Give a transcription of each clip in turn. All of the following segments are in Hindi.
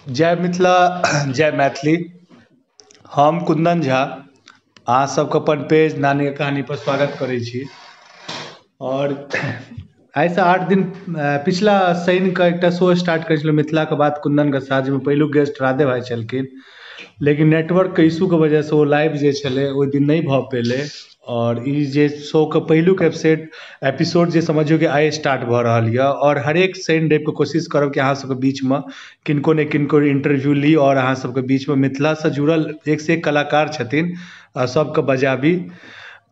जय मिथिला जय मैथिली। हम कुंदन झा अहाँ सबके अपन पेज नानी के कहानी पर स्वागत करै छी। और आइसँ 8 दिन पिछला शनिके एकटा शो स्टार्ट करै छलहुँ मिथिलाके बात कुंदनके साथ, जाहिमे पहिलुक गेस्ट राधे भाई छलखिन, लेकिन नेटवर्कके इशूके वजहसँ ओ लाइव जे छलै ओहि दिन नहि भऽ पेलै। और ई जे शोके पहिलुक एपिसोड जे समझियौ कि आइ स्टार्ट भऽ रहल यऽ, और हरेक शनि रविके कोशिश करब कि अहाँ सबके बीचमे किनको ने किनको इंटरव्यू ली और अहाँ सबके बीचमे मिथिलासँ जुड़ल एक से एक कलाकार छथिन सबके बजाबी।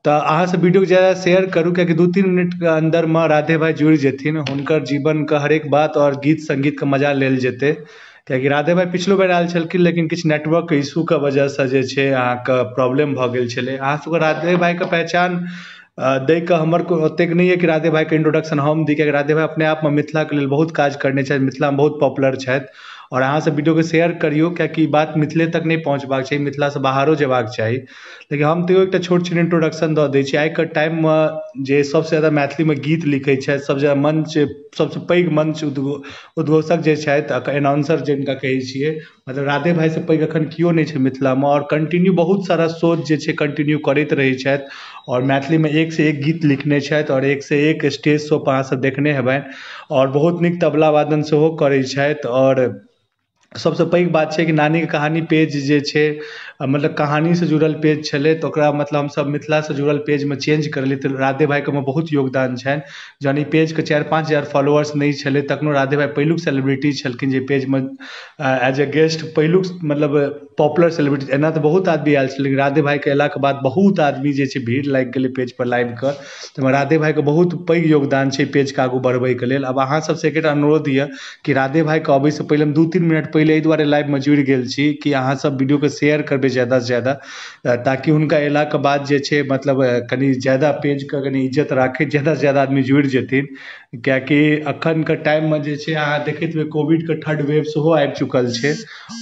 तऽ अहाँ सब वीडियो के ज्यादा शेयर करू, कियाकि 2-3 मिनट के अंदर में राधे भाई जुड़ि जेथिन, हुनकर जीवन के हरेक बात और गीत संगीत के मजा लेल जेतै। कियाकि राधे भाई पिछलो बेर आयल छलखिन, लेकिन किछु नेटवर्क के इशू के वजहसँ जे छै अहाँके प्रॉब्लम भऽ गेल छलै। अहाँ सबके राधे भाई के पहचान दै के हमर ओतेक नहीं है कि राधे भाई के इंट्रोडक्शन हम दी, कियाकि राधे भाई अपने आप में मिथिला के लेल बहुत काज करने छथि, मिथिला में बहुत पॉपुलर छथि। और अहाँ सब वीडियो के शेयर करियो, कियाकि बात मिथिले तक नहीं पहुँचबाक चाहिए, मिथिला से बाहरो जेबाक चाही। लेकिन हम तैयो एकटा छोट छिन इंट्रोडक्शन दऽ दै छी। आइके टाइममे जे सबसँ ज्यादा मैथिलीमे गीत लिखैत छथि, सबसँ ज्यादा मंच, सबसँ पैघ मंच उद्घोषक जे छथि, एनाउंसर जिनका कहै छियै, मतलब राधे भाईसँ पैघ एखन केओ नहि छै मिथिलामे। और कंटिन्यू बहुत सारा शो जे छै कंटिन्यू करैत रहै छथि, और मैथिलीमे एक से एक गीत लिखने छथि, और एक से एक स्टेज शो पर अहाँ सब देखने हेबनि। और बहुत नीक तबला वादन सेहो करै छथि। और सबसँ पैघ बात छै कि नानी के कहानी पेज जे छै, मतलब कहानी से जुड़ल पेज छलै, तऽ ओकरा मतलब हमसब मिथिला से जुड़ल पेज में चेंज करलियै। तऽ राधे भाई के बहुत योगदान छनि। जहन ई पेज के 4-5 हजार फॉलोअर्स नहीं छलै, तखनो राधे भाई पहिलुक सेलिब्रिटी छलखिन जे पेज में एज ए गेस्ट पहिलुक, मतलब पॉपुलर सेलिब्रिटी। एना तऽ बहुत आदमी आयल छलै, लेकिन राधे भाई के अयलाके बाद बहुत आदमी जे छै भीड़ लागि गेलै पेज पर लाइव के। तऽ राधे भाई के बहुत पैघ योगदान छै पेज के आगू बढ़बै के लेल। अब अहाँ सबसे एकटा अनुरोध यऽ कि राधे भाई के अबै से पहिले हम 2-3 मिनट पहिले एहि दुआरे लाइव में जुड़ि गेल छी कि अहाँ सब वीडियो के शेयर करबै ज्यादा से ज्यादा, ताकि हुनका अयलाके बाद जे छै मतलब कनि ज्यादा पेज के कनि इज्जत राखैत ज्यादा से ज्यादा आदमी जुड़ि जेथिन। कियाकि अखन के टाइम में जे छै अहाँ देखैत हेबै कोविड के 3rd वेव सेहो आबि चुकल छै।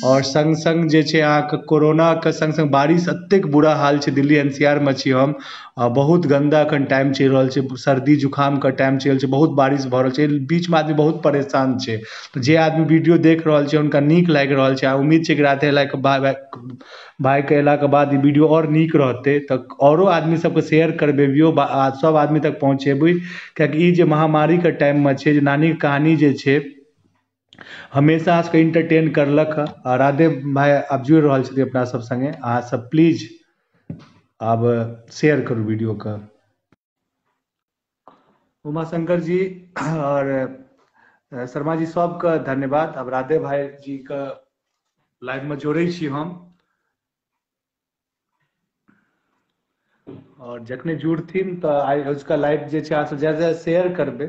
और संग संग जे छै अहाँके कोरोना के संग संग बारिश एतेक बुरा हाल छै, दिल्ली NCR में छी हम, बहुत गंदा एखन टाइम चलि रहल छै, सर्दी जुकाम के टाइम चलि रहल छै, बहुत बारिश भऽ रहल छै, बीच में आदमी बहुत परेशान छै। तऽ जे आदमी वीडियो देख रहल छै हुनका नीक लागि रहल छै, उम्मीद छै कि राधे भाई के अयलाके बाद ई वीडियो और नीक रहतै, तऽ औरो आदमी सबके शेयर करबेबियो, सब आदमी तक पहुँचेबै। कियाकि ई जे महामारी के टाइम में छै, जे नानी के कहानी जे छै हमेशा अहाँ सबके इंटरटेन करलक है। राधे भाई आब जुड़ि रहल छथिन अपना सब संगे, अहाँ सब प्लीज आब शेयर करू वीडियो का। उमाशंकर जी और शर्मा जी सबके धन्यवाद। अब राधे भाई जी के लाइव में जोड़ै छी हम, और जखने जुड़थिन तऽ आइ उसका लाइव जे छै अहाँ सब ज्यादा शेयर करबै।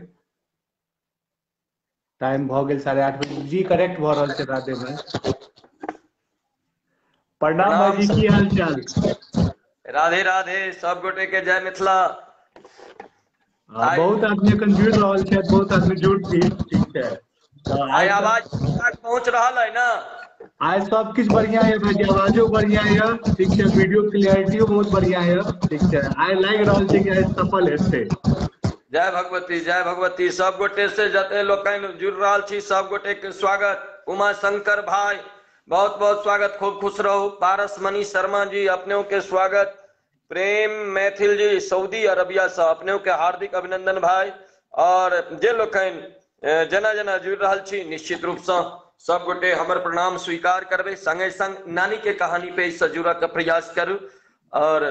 टाइम भऽ गेल 8:30 बजे जी, करेक्ट भऽ रहल छै राधे भाई। प्रणाम भाई जी, की हाल चाल? राधे राधे, सब गोटे के जय मिथिला। बहुत आदमी एखन जुड़ि रहल छै, बहुत आदमी जुड़थिन, ठीक छै। तऽ आइ आइ आवाज पहुंच रहा है ना? आइ सब किछु बढ़िया है भाई, आवाजो बढ़िया है, ठीक छै, वीडियो क्लियरिटियो बहुत बढ़िया है, ठीक छै। आइ लागि रहल छै कि आइ सफल हेतै। जय भगवती जय भगवती। सब गोटे से जते लोकनि जुड़ रहल छी सब गोटे के स्वागत। उमा शंकर भाई बहुत बहुत स्वागत, खूब खुश रहो। पारस मनी शर्मा जी अपने के स्वागत। प्रेम मैथिल जी सऊदी अरबिया से अपने के हार्दिक अभिनंदन भाई। और जे लोकनि जना जना जुड़ रहल छी निश्चित रूप से सब गोटे हमर प्रणाम स्वीकार करबे, संगे संग नानी के कहानी पे इससे जुड़े के प्रयास करू। और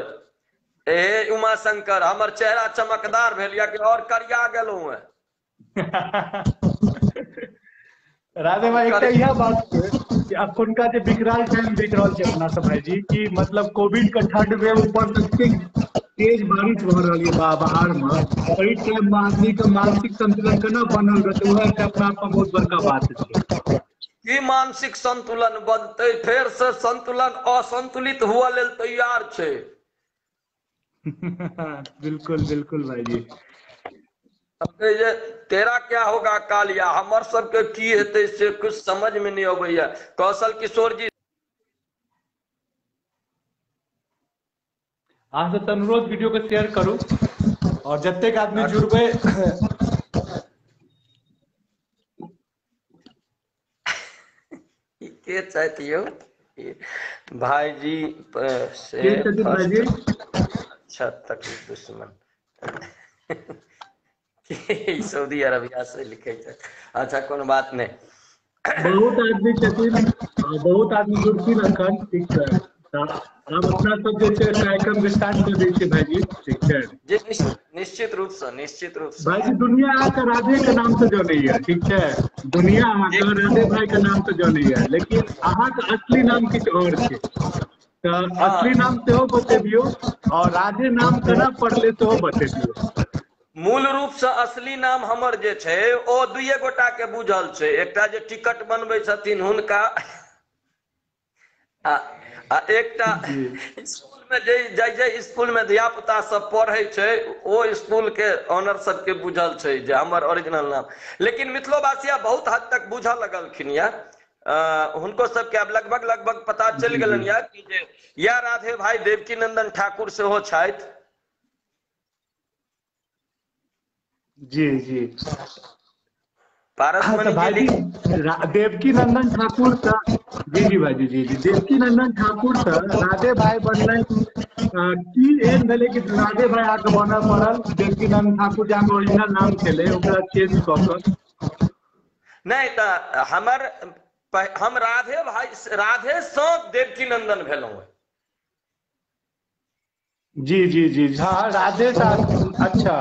ए उमा शंकर हमर चेहरा चमकदार भेल या कि और करिया गेलौ है? राधे भाई एकटा यह बात छै कि अखुनका जे विकराल टाइम देख रहल छै अपना सब भाईजी, कि मतलब कोविड के 3rd वेव ऊपर से तेज बारिश भऽ रहल है बाहर में, एहि टाइम में आदमी के मानसिक संतुलन केना बनल रहतै, वह एकटा अपना आप में बहुत बड़का बात छै। की मानसिक संतुलन बनते? फेर से संतुलन असंतुलित हुआ लेल तैयार छै। बिल्कुल बिल्कुल भाई जी। ये तेरा क्या होगा कालिया, हमर सबके की हेतै से कुछ समझ में नहीं अबैया। कौशल किशोर जी अहाँ सबसे अनुरोध वीडियो के शेयर करू, और जतेक आदमी जुड़बै के चाहिए भाई जी से के छथिन भाईजी? अच्छा तक दुश्मन सऊदी अरबिया से लिखे छै। अच्छा कोनो बात नहीं। बहुत आदमी छथिन, बहुत आदमी जुड़थिन अखन, ठीक छै। अब अपना सब जे छै कार्यक्रम के स्टार्ट कर दै छियै भाईजी, ठीक छै। जी निश्चित रूप से, निश्चित रूप से भाईजी दुनिया अहाँके राधे के नाम से जानैया, ठीक छै। दुनिया जी अहाँके राधे भाई के नाम से जानैया, लेकिन अहाँके असली नाम किछु और छै। तऽ असली हाँ नाम सेहो बतेबियो, और राधे नाम केना पड़ले सेहो बतेबियो। मूल रूप से असली नाम हमर जे छै ओ दुइये गोटा के बुझल छै, एकटा जे टिकट बनबै छथिन हुनका आ एकटा जी स्कूल में जे स्कूल में धिया पुता सब पढ़े छै ओ स्कूल के ऑनर सबके बुझल छै जे हमर ओरिजिनल नाम। लेकिन मिथिलोवासिया बहुत हद तक बुझऽ लगलखिन या हुनको सबके अब लगभग लगभग पता चलि जी जी गेलनि या कि जे या राधे भाई देवकी नंदन ठाकुर सेहो छथि। जी जी। हाँ तो पारसमणि जी भाईजी लिख देवकी नंदन ठाकुर से, जी जी भाईजी, जी जी, देवकी नंदन ठाकुर से राधे भाई बनने की एहन भेलै कि राधे भाई आके बनऽ पड़ल, देवकी नंदन ठाकुर जे ओरिजिनल नाम छलै ओकरा चेंज कऽ कऽ? नहीं तो हम राधे भाई राधे से देवकी नंदन भेलहुं। जी जी जी हाँ, राधे साहब, अच्छा।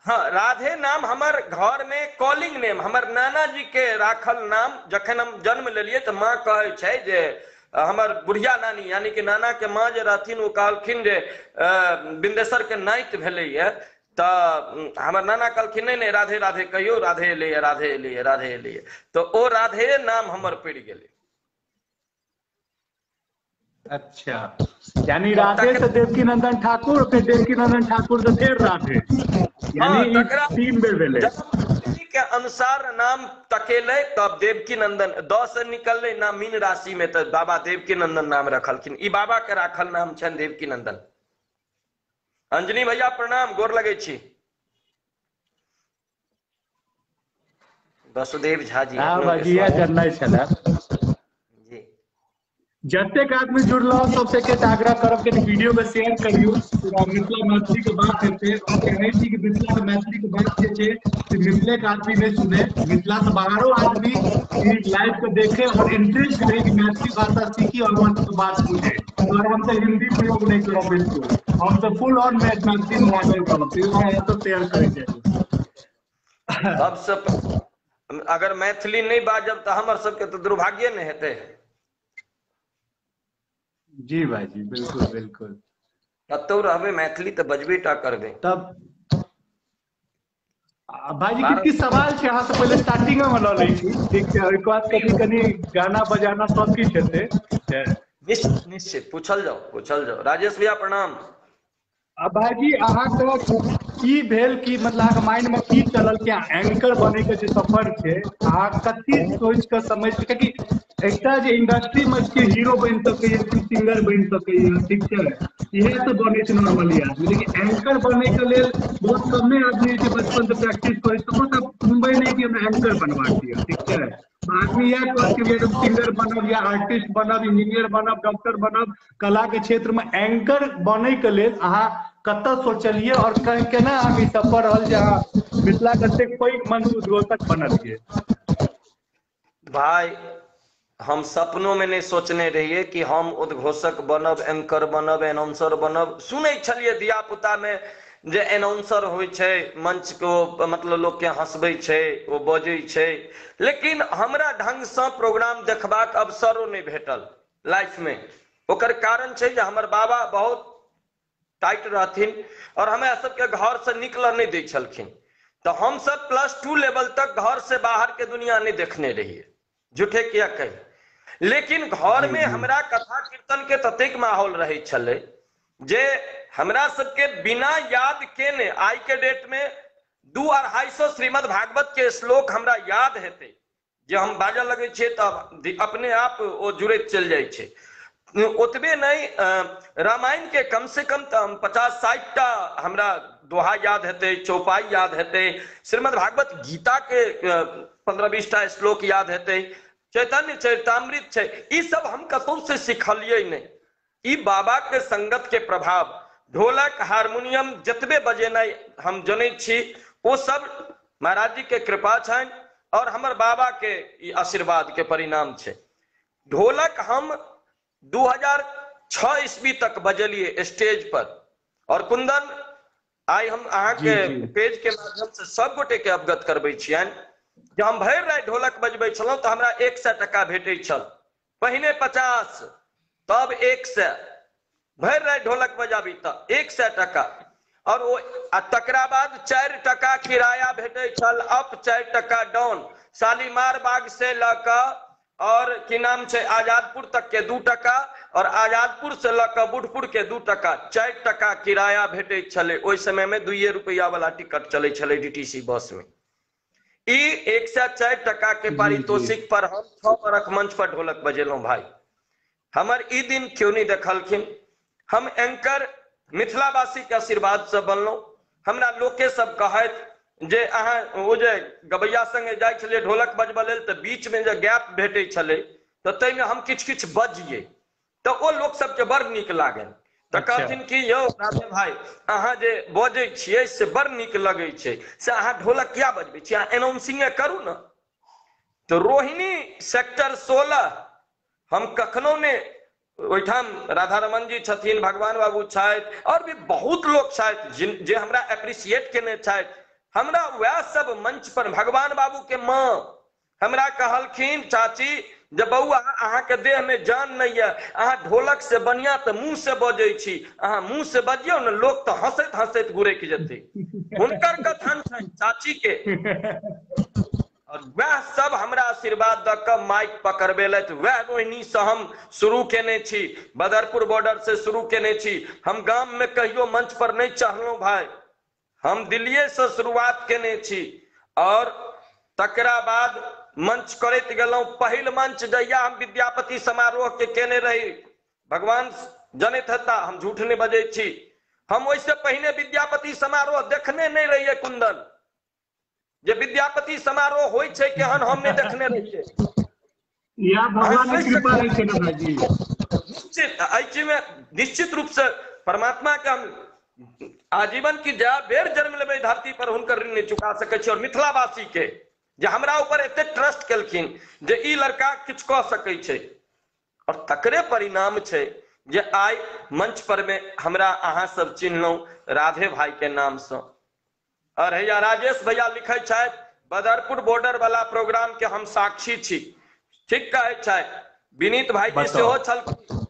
हाँ राधे नाम हमर घर में कॉलिंग नेम, हमर नाना जी के राखल नाम। जखन हम जन्म लेलिए तो माँ कहे छै जे हमर बुढ़िया नानी यानी कि नाना के माँ जे रहथिन ओ कहलखिन जे बिंदेश्वर के नाइत भेलैया, तो हमर नाना कहलखिन नहीं नहीं राधे राधे कहियो, राधे एलैया राधे एलैया राधे एलैया, तो ओ राधे नाम हमर पड़ि गेलै। अच्छा, यानी और राधे से देवकी नंदन ठाकुर, फिर देवकी नंदन ठाकुर से फिर राधे, यानी हाँ ई तकरा 3 बेर भेलै। जन्म के अनुसार नाम तकेले तब देवकी नंदन 10 से निकलले नाम मीन राशि में, तो बाबा देवकी नंदन नाम रखलखिन। ई बाबा के राखल नाम छन देवकी नंदन। अंजनी भैया प्रणाम, गोर लगे छी। वसुदेव झा जी हाँ अपनों के भाईजी, यह स्वागत जानना छलै। जी। जतेक आदमी जुड़ल सबसे के आग्रह करब कि वीडियो के शेयर करियो, पूरा मिथिला मैथिली के बात हेतै। और कहै छी कि मिथिला के मैथिली के बात जे छै से मिथिले के आदमी नहीं सुने, मिथिला से बाहरो आदमी ई लाइव को देखे और इंटरेस्ट ले कि मैथिली भाषा सीखी और वहाँ की बात बुझे। और हम तो हिंदी प्रयोग नहीं करब बिल्कुल, हम तो फुल ऑन मैथिली में लागल रहब, तो शेयर करे के। सबसे अगर मैथिली नहीं बाजब तो हमर सबके तो दुर्भाग्य नहीं हेतै। जी भाईजी, बिल्कुल बिल्कुल। कतौ रहबै मैथिली तो बजबे टा करबै। तब भाईजी किछु भारत किछु सवाल छै, अहाँ से पहले स्टार्टिंग में लऽ लै छी, ठीक छै। ओहिके बाद कनि कनि गाना बजाना सब किछु हेतै, ठीक छै। निश्चित निश्चित पूछल जाओ, पूछल जाओ। राजेश भैया प्रणाम। भाईजी अहाँके की भेल कि मतलब अहाँके माइंड में की चलल कि एंकर बने के जे सफर छै, अहाँ कथी सोच के समझ के कि एकटा जे इंडस्ट्री में छियै हीरो बनि सकैया कि सिंगर बनि सकैया, ठीक छै। इहे सब बने छै नॉर्मली आदमी, लेकिन एंकर बने के लेल बहुत कमे आदमी जे बचपन से प्रैक्टिस करे छै, ककरो तक सुनबै नहीं कि हमरा एंकर बनबाक यऽ, ठीक छै। आदमी इएह कहत कि हम सिंगर बनब या आर्टिस्ट बनब, इंजीनियर बनब, डॉक्टर बनब। कला के क्षेत्र में एंकर बने के लेल अहाँ कतऽ सोचलिए और केना अहाँके सफर रहल जे अहाँ मिथिला के एतेक पैघ मंच उद्घोषक बनलिए? भाई हम सपनों में नहीं सोचने रहिए कि हम उद्घोषक बनब, एंकर बनब, एनाउंसर बनब। सुनै छलिए धिया पुता में जे एनाउंसर होइ छै, मंच को मतलब लोग के हंसबै छै, ओ बजै छै, लेकिन हमरा ढंग से प्रोग्राम देखबाक अवसरो नहीं भेटल लाइफ में। ओकर कारण छै जे हमर बाबा बहुत टाइट रहथिन और हमरा सबके घर से निकलऽ नहीं दै छलखिन। तो हम सब +2 लेवल तक घर से बाहर के दुनिया नहीं देखने रहिए, झूठे किया कही। लेकिन घर जी में जी हमरा कथा कीर्तन के ततेक माहौल रहे छले जे हमरा सबके बिना याद केने आई के डेट में 200-250 श्रीमद् भागवत के श्लोक हमरा याद हेतै, जे हम बाजऽ लगे छियै तऽ अपने आप ओ जुड़ैत चलि जाइ छै। ओतबे नहीं, रामायण के कम से कम 50-60 टा हमरा दोहा याद हेतै, चौपाई याद हेतै, श्रीमद् भागवत गीता के 15-20 टा श्लोक याद हेतै, चैतन्य चरितामृत छै, ई सब हम कतौ से सिखलियै नहीं। ई बाबा के संगत के प्रभाव, ढोलक हारमोनियम जतबे बजेनाइ हम जनै छी ओ सब महाराज जी के कृपा छनि और हमर बाबा के ई आशीर्वाद के परिणाम छै। ढोलक हम 2006 ईस्वी तक बजलिए स्टेज पर। और कुंदन आई हम अहाँ के पेज के माध्यम से सब गोटे के अवगत करबै छियनि, जब हम भरि राति ढोलक बजबै छलहुँ तऽ हमरा 100 टका भेटै छल, पहिने 50 तब 100, भरि राति ढोलक बजाबी तऽ 100 टका, और वो तकरा बाद 4 टका किराया भेटै छल, अप 4 टका डाउन, शालीमार बाग से लऽ और की नाम छै आजादपुर तक के 2 टका, और आजादपुर से लऽ बुढ़पुर के 2 टका, 4 टका किराया भेटै छलै। ओहि समय में 2 रुपया वाला टिकट चलै छलै डीटीसी बस में। ई 104 टका के पारितोषिक पर हम 6 बरख मंच पर ढोलक बजेलहुं भाई। हमर ई दिन क्यों नहीं देखलखिन। हम एंकर मिथिलावासी के आशीर्वाद से बनलहुं। हमरा लोके सब कहैत जे अहाँ ओ जे गबैया संगे जाइ छलियै ढोलक बजबै लेल तऽ बीच में जे गैप भेटै छलै तऽ तै में हम किछ किछ बजियै तऽ ओ लोक सबके बड़ नीक लागल। तऽ कहथिन कि यौ राधे भाई अहाँ जे बजै छियै से बड़ नीक लगै छै, से अहाँ ढोलक किया बजबै छियै, अहाँ एनाउंसिंग करू न। तऽ रोहिणी सेक्टर 16 हम कखनो ने, ओहिठाम राधा रमन जी छथिन, भगवान बाबू छथि, और भी बहुत लोग छथि जे हमरा एप्रिशिएट केने छथि। हमरा वह सब मंच पर भगवान बाबू के माँ हमरा कहलखिन चाची जब बउआ अहाँ के देह में जान नहीं है, अहाँ ढोलक से बढ़िया तो मुंह से बजै छी, अहाँ मुंह से बजियो न लोग तो हंसैत हंसैत गुरैक जेतै। हुनकर कथन छनि चाची के, और वह सब हमरा आशीर्वाद द के माइक पकड़बेलथि। वह रोहिणी से हम शुरू केने छी, बदरपुर बॉर्डर से शुरू केने छी। हम गाम में कहियो मंच पर नहीं चढ़लहुं भाई, हम दिल्लीए से शुरुआत केने छी, और तकरा बाद मंच करैत गेलहुं। पहिल मंच जहिया हम विद्यापति समारोह के केने रही, भगवान जनैत हेता हम झूठ नहीं बजै छी, हम ओइसे पहिने विद्यापति समारोह देखने नहीं रहिए कुंदन, जे विद्यापति समारोह होइ छै केहन हम नहीं देखने रहिए। या भगवान की कृपा रही छै ना जी। निश्चित रूप से परमात्मा के हम आजीवन की जय बेर जन्म लेबै धरती पर हुनकर ऋण नहीं चुका सकै छी। और मिथिलावासी के जे हमरा ऊपर एते ट्रस्ट केलखिन जे ई लड़का किछ कह सकै छै, और तकरे परिणाम छै जे आइ मंच पर में हमरा अहाँ सब चिन्हलहुं राधे भाई के नाम से। और हैया राजेश भैया लिखे छथि बदरपुर बॉर्डर वाला प्रोग्राम के हम साक्षी छी, ठीक कहै छथि। विनीत भाई जी सेहो छलखिन।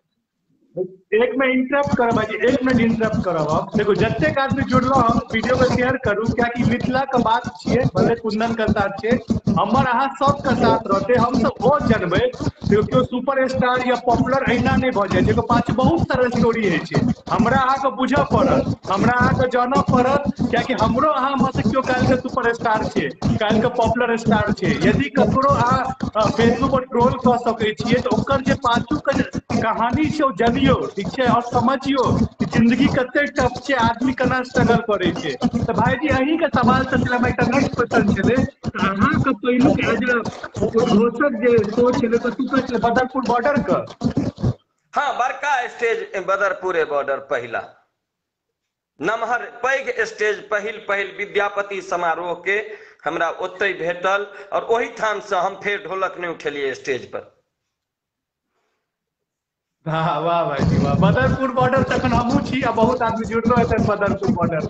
एक में इंटरप्ट करब भाई, 1 मिनट इंटरप्ट करब। अब देखो जतेक आदमी जुड़लो हम वीडियो के शेयर करू, क्या कि मिथिला के बात छियै, भले कुंदन के साथ छै, हमर अहाँ सबके साथ रहते। हम सब बहुत जनबै क्यों सुपर स्टार या पॉपुलर अहिना नहीं भ जाय छै, पाछू बहुत सारा स्टोरी है छै। हमरा अहाँ के बुझ पड़त, हमरा अहाँ के जानऽ पड़त, क्या कि हमरो अहाँ में से क्यों काल्हि के सुपर स्टार छै, काल्हि के पॉपुलर स्टार छै। यदि ककरो अहाँ फेसबुक पर ट्रोल क सकै छियै तऽ ओकर जे पाछू के कहानी छै ओ जनियो, ठीक छै, और समझियो कि जिंदगी कते टफ छै, आदमी केना स्ट्रगल करे छै। तो भाईजी अहीं के सवाल से हमरा एकटा नेक्स्ट क्वेश्चन छले, अहाँ के पहिलुक एज घोषक जे शो छले कतु के छले, बदरपुर बॉर्डर के? हाँ, बड़का स्टेज बदरपुरे बॉर्डर, पहिला नमहर पैघ स्टेज, पहिल विद्यापति समारोह के हमरा ओतै भेटल, और ओही ठाम से हम फेर ढोलक नहीं उठेलिए स्टेज पर। हाँ वाह भाई वाह, बदरपुर बॉर्डर तखन हमहू छी, आ बहुत आदमी जुड़लो है बदरपुर बॉर्डर।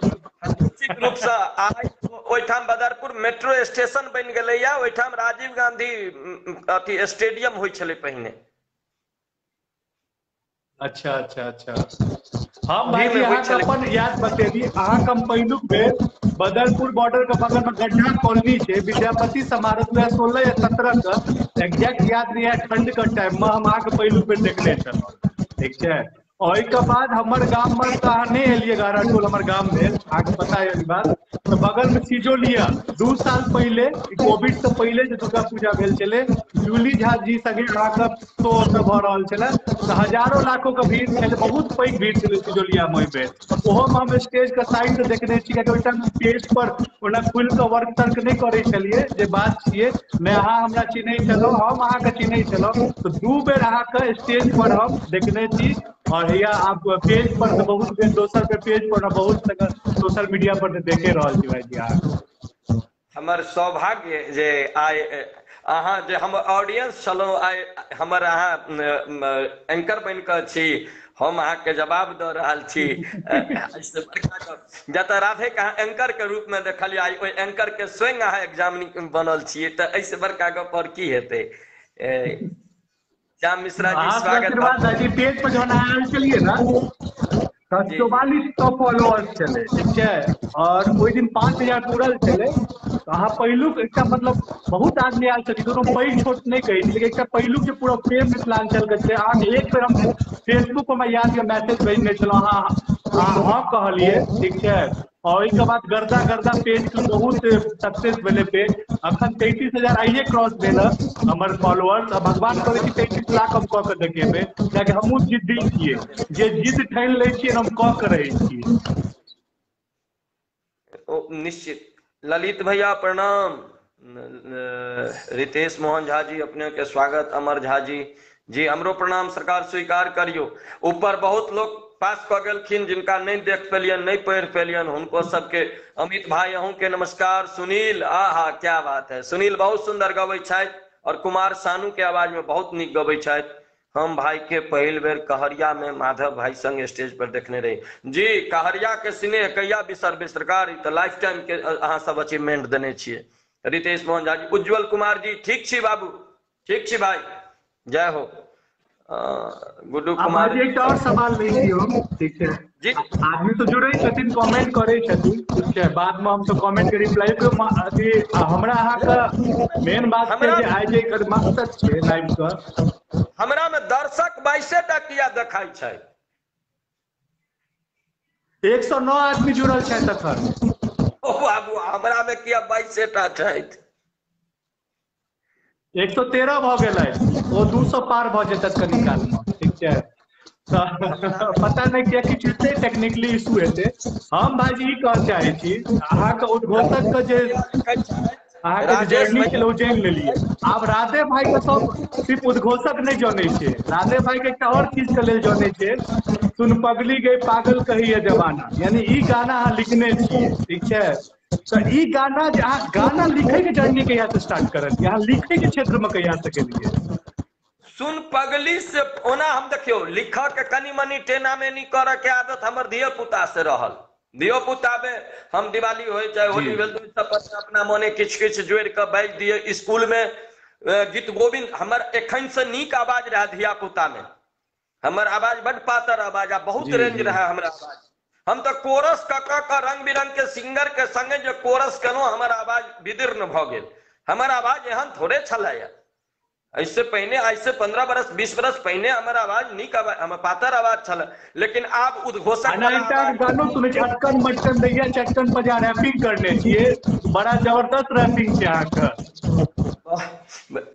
निश्चित रूप से आइ ओहिठाम बदरपुर मेट्रो स्टेशन बन गेलै या, ओहिठाम राजीव गांधी अथी स्टेडियम होइ छलै पहिने। अच्छा अच्छा अच्छा। हम भाई अहाँ के अपन याद बतेबी, अहाँ के पहिलुक बेर बदरपुर बॉर्डर के बगल में गड्ढा कॉलोनी छै, विद्यापति समारोह 16 या 17 के एग्जैक्ट याद नहीं है, ठंड के टाइम में हम अहाँ के पहिलुक बेर देखने छलहुँ, ठीक छै। ओहि के बाद हमर गाम में तो अहाँ नहीं एलियै, गारा टोल हमर गाम भेल, अहाँ के पता है ई बात। तो बगल में सिजोलिया 2 साल पहले, कोविड से पहले जो दुर्गा पूजा भेल चले, जूली झा जी संगे अहाँके शो ओतऽ भऽ रहल छलै तऽ हजारों लाखों के भीड़ छलै, बहुत पैघ भीड़ छलै सिजोलिया में ओहि बेर। ओहोमे हम स्टेज के साइड से देखने छी, कियाकि ओहि टाइम स्टेज पर ओना खुलि कऽ वर्क तर्क नहि करै छलियै, जे बात छियै ने अहाँ हमरा चिन्है छलहुँ, हम अहाँके चिन्है छलहुँ। तऽ 2 बेर अहाँके स्टेज पर हम देखने छी, और हैया आप पेज पर तऽ बहुत बेर, दोसर बेर पेज पर बहुत जगह सोशल मीडिया पर तऽ देखे रहल छी भाईजी अहाँके। हमर सौभाग्य जे आइ अहाँ जे हमर ऑडियंस छलहुँ, आइ हमर अहाँ एंकर बनि कऽ छी, हम अहाँके जवाब दऽ रहल छी। जतऽ राधे के अहाँ एंकर के रूप में देखलियै, आइ ओहि एंकर के स्वयं अहाँ एग्जामिनी बनल छियै, तऽ एहिसँ बड़का गप और की हेतै। श्याम मिश्रा जी अहाँके स्वागत आशीर्वाद भाईजी। पेज पर जहन अहाँ आयल छलियै ने तऽ जी जी 4400 फॉलोअर्स छलै, ठीक छै, और ओहि दिन 5000 पूरल छलै। तऽ अहाँ पहिलुक एकटा, मतलब बहुत आदमी आयल छथिन, कोनो पैघ छोट नहि कहै छी, लेकिन एकटा पहिलुक जे पूरा प्रेम मिथिलांचल के छै। अहाँके एक बेर हम फेसबुक पर हमरा याद यऽ मैसेज भेजने छलहुँ, अहाँ हाँ कहलियै, ठीक छै। और ओहिके बाद गर्दा गर्दा पेज के बहुत सक्सेस भेलै पेज। अखन 33,000 आइये क्रॉस भेल है हमर फॉलोअर्स। भगवान करै छी 33 लाख हम कऽ के देखेबै, कियाकि हमहूँ जिद्दी छियै, जे जिद ठानि लै छियै हम कऽ के रहै छियै। निश्चित। ललित भैया प्रणाम। रितेश मोहन झा जी अपने के स्वागत। अमर झा जी जी हमरो प्रणाम सरकार स्वीकार करियो। ऊपर बहुत लोग पास कऽ गेलखिन, जिनका नहीं देख पेलियन, नहीं पढ़ि पेलियन, हुनको सबके। अमित भाई अहूँ के नमस्कार। सुनील, आहा क्या बात है, सुनील बहुत सुंदर गबै छथि, और कुमार सानू के आवाज में बहुत नीक गबै छथि। हम भाई के पहिल बेर कहरिया में माधव भाई संग स्टेज पर देखने रही। जी कहरिया के स्नेह कहिया बिसरबै सरकार, ई तऽ लाइफ टाइम के अहाँ सब अचीवमेंट देने छियै। रितेश मोहन झा जी, उज्जवल कुमार जी ठीक छी बाबू, ठीक छी भाई, जय हो। गुड्डू आप कुमार भाईजी एकटा और सवाल लै छी हम, ठीक छै। जी आदमी तो जुड़े छथिन, कमेंट करे छथिन, ठीक छै, बाद में हम सब कमेंट के रिप्लाई पे अथी हमरा अहाँके मेन बात छै हमरा जे आइ जे एकर मकसद छै लाइव के। हमरा में दर्शक 22टा किया देखाई छै? 109 आदमी जुड़ल छथि अखन। ओ बाबू हमरा में किया 22टा छथि? 113 भऽ गेलथि, ओ 200 पार भऽ जेतथि कनि काल में, ठीक छै। तऽ पता नहीं किया किछु हेतै, टेक्निकली इशू हेतै। हम भाईजी ई कहऽ चाहै छी, अहाँके उद्घोषक के जे अहाँके जे राजेश जर्नी छलै भैया ओ जानि लेलियै। आब राधे भाई के सब सिर्फ उद्घोषक नहीं जानै छै, राधे भाई के एकटा और चीज के लेल जानै छै। सुन पगली गई पागल कही है जमाना, यानी ई गाना अहाँ लिखने छियै, ठीक छै। तऽ ई गाना जे अहाँ गाना लिखै के जर्नी कहिया से स्टार्ट करलियै, अहाँ लिखै के क्षेत्र में कहिया से गेलियै? सुन पगली से ओना हम देखियो लिखऽ के कनी मनी टेना मेनी करऽ के आदत हमर धियो पुता से रहल। धियो पुता में हम दिवाली हो चाहे जी होली भेल तो अपना मोने किछ किछ जोड़ि कऽ बाजि दिए। स्कूल में गीत गोविंद हमर एखन से नीक आवाज रहा धिया पुता में, हमर आवाज बड़ पातर आवाज, आ बहुत जी रेंज जी रहा हमरा आवाज। हम तो कोरस कऽ रंग बिरंग के सिंगर के संगे जो कोरस केलहुँ, हमर आवाज विदीर्ण भऽ गेल। हमर आवाज एहन थोड़े छलैया। ऐसे पहले, ऐसे 15 बरस 20 बरस पहले हमर आवाज नीक आवाज, हमर पातर आवाज छल। लेकिन आब उद्घोषक वाला आवाज, गानो सुनै छी, अटकन मटकन दैया चटकन पर रैपिंग करने छियै, बड़ा जबरदस्त रैपिंग छै अहाँके।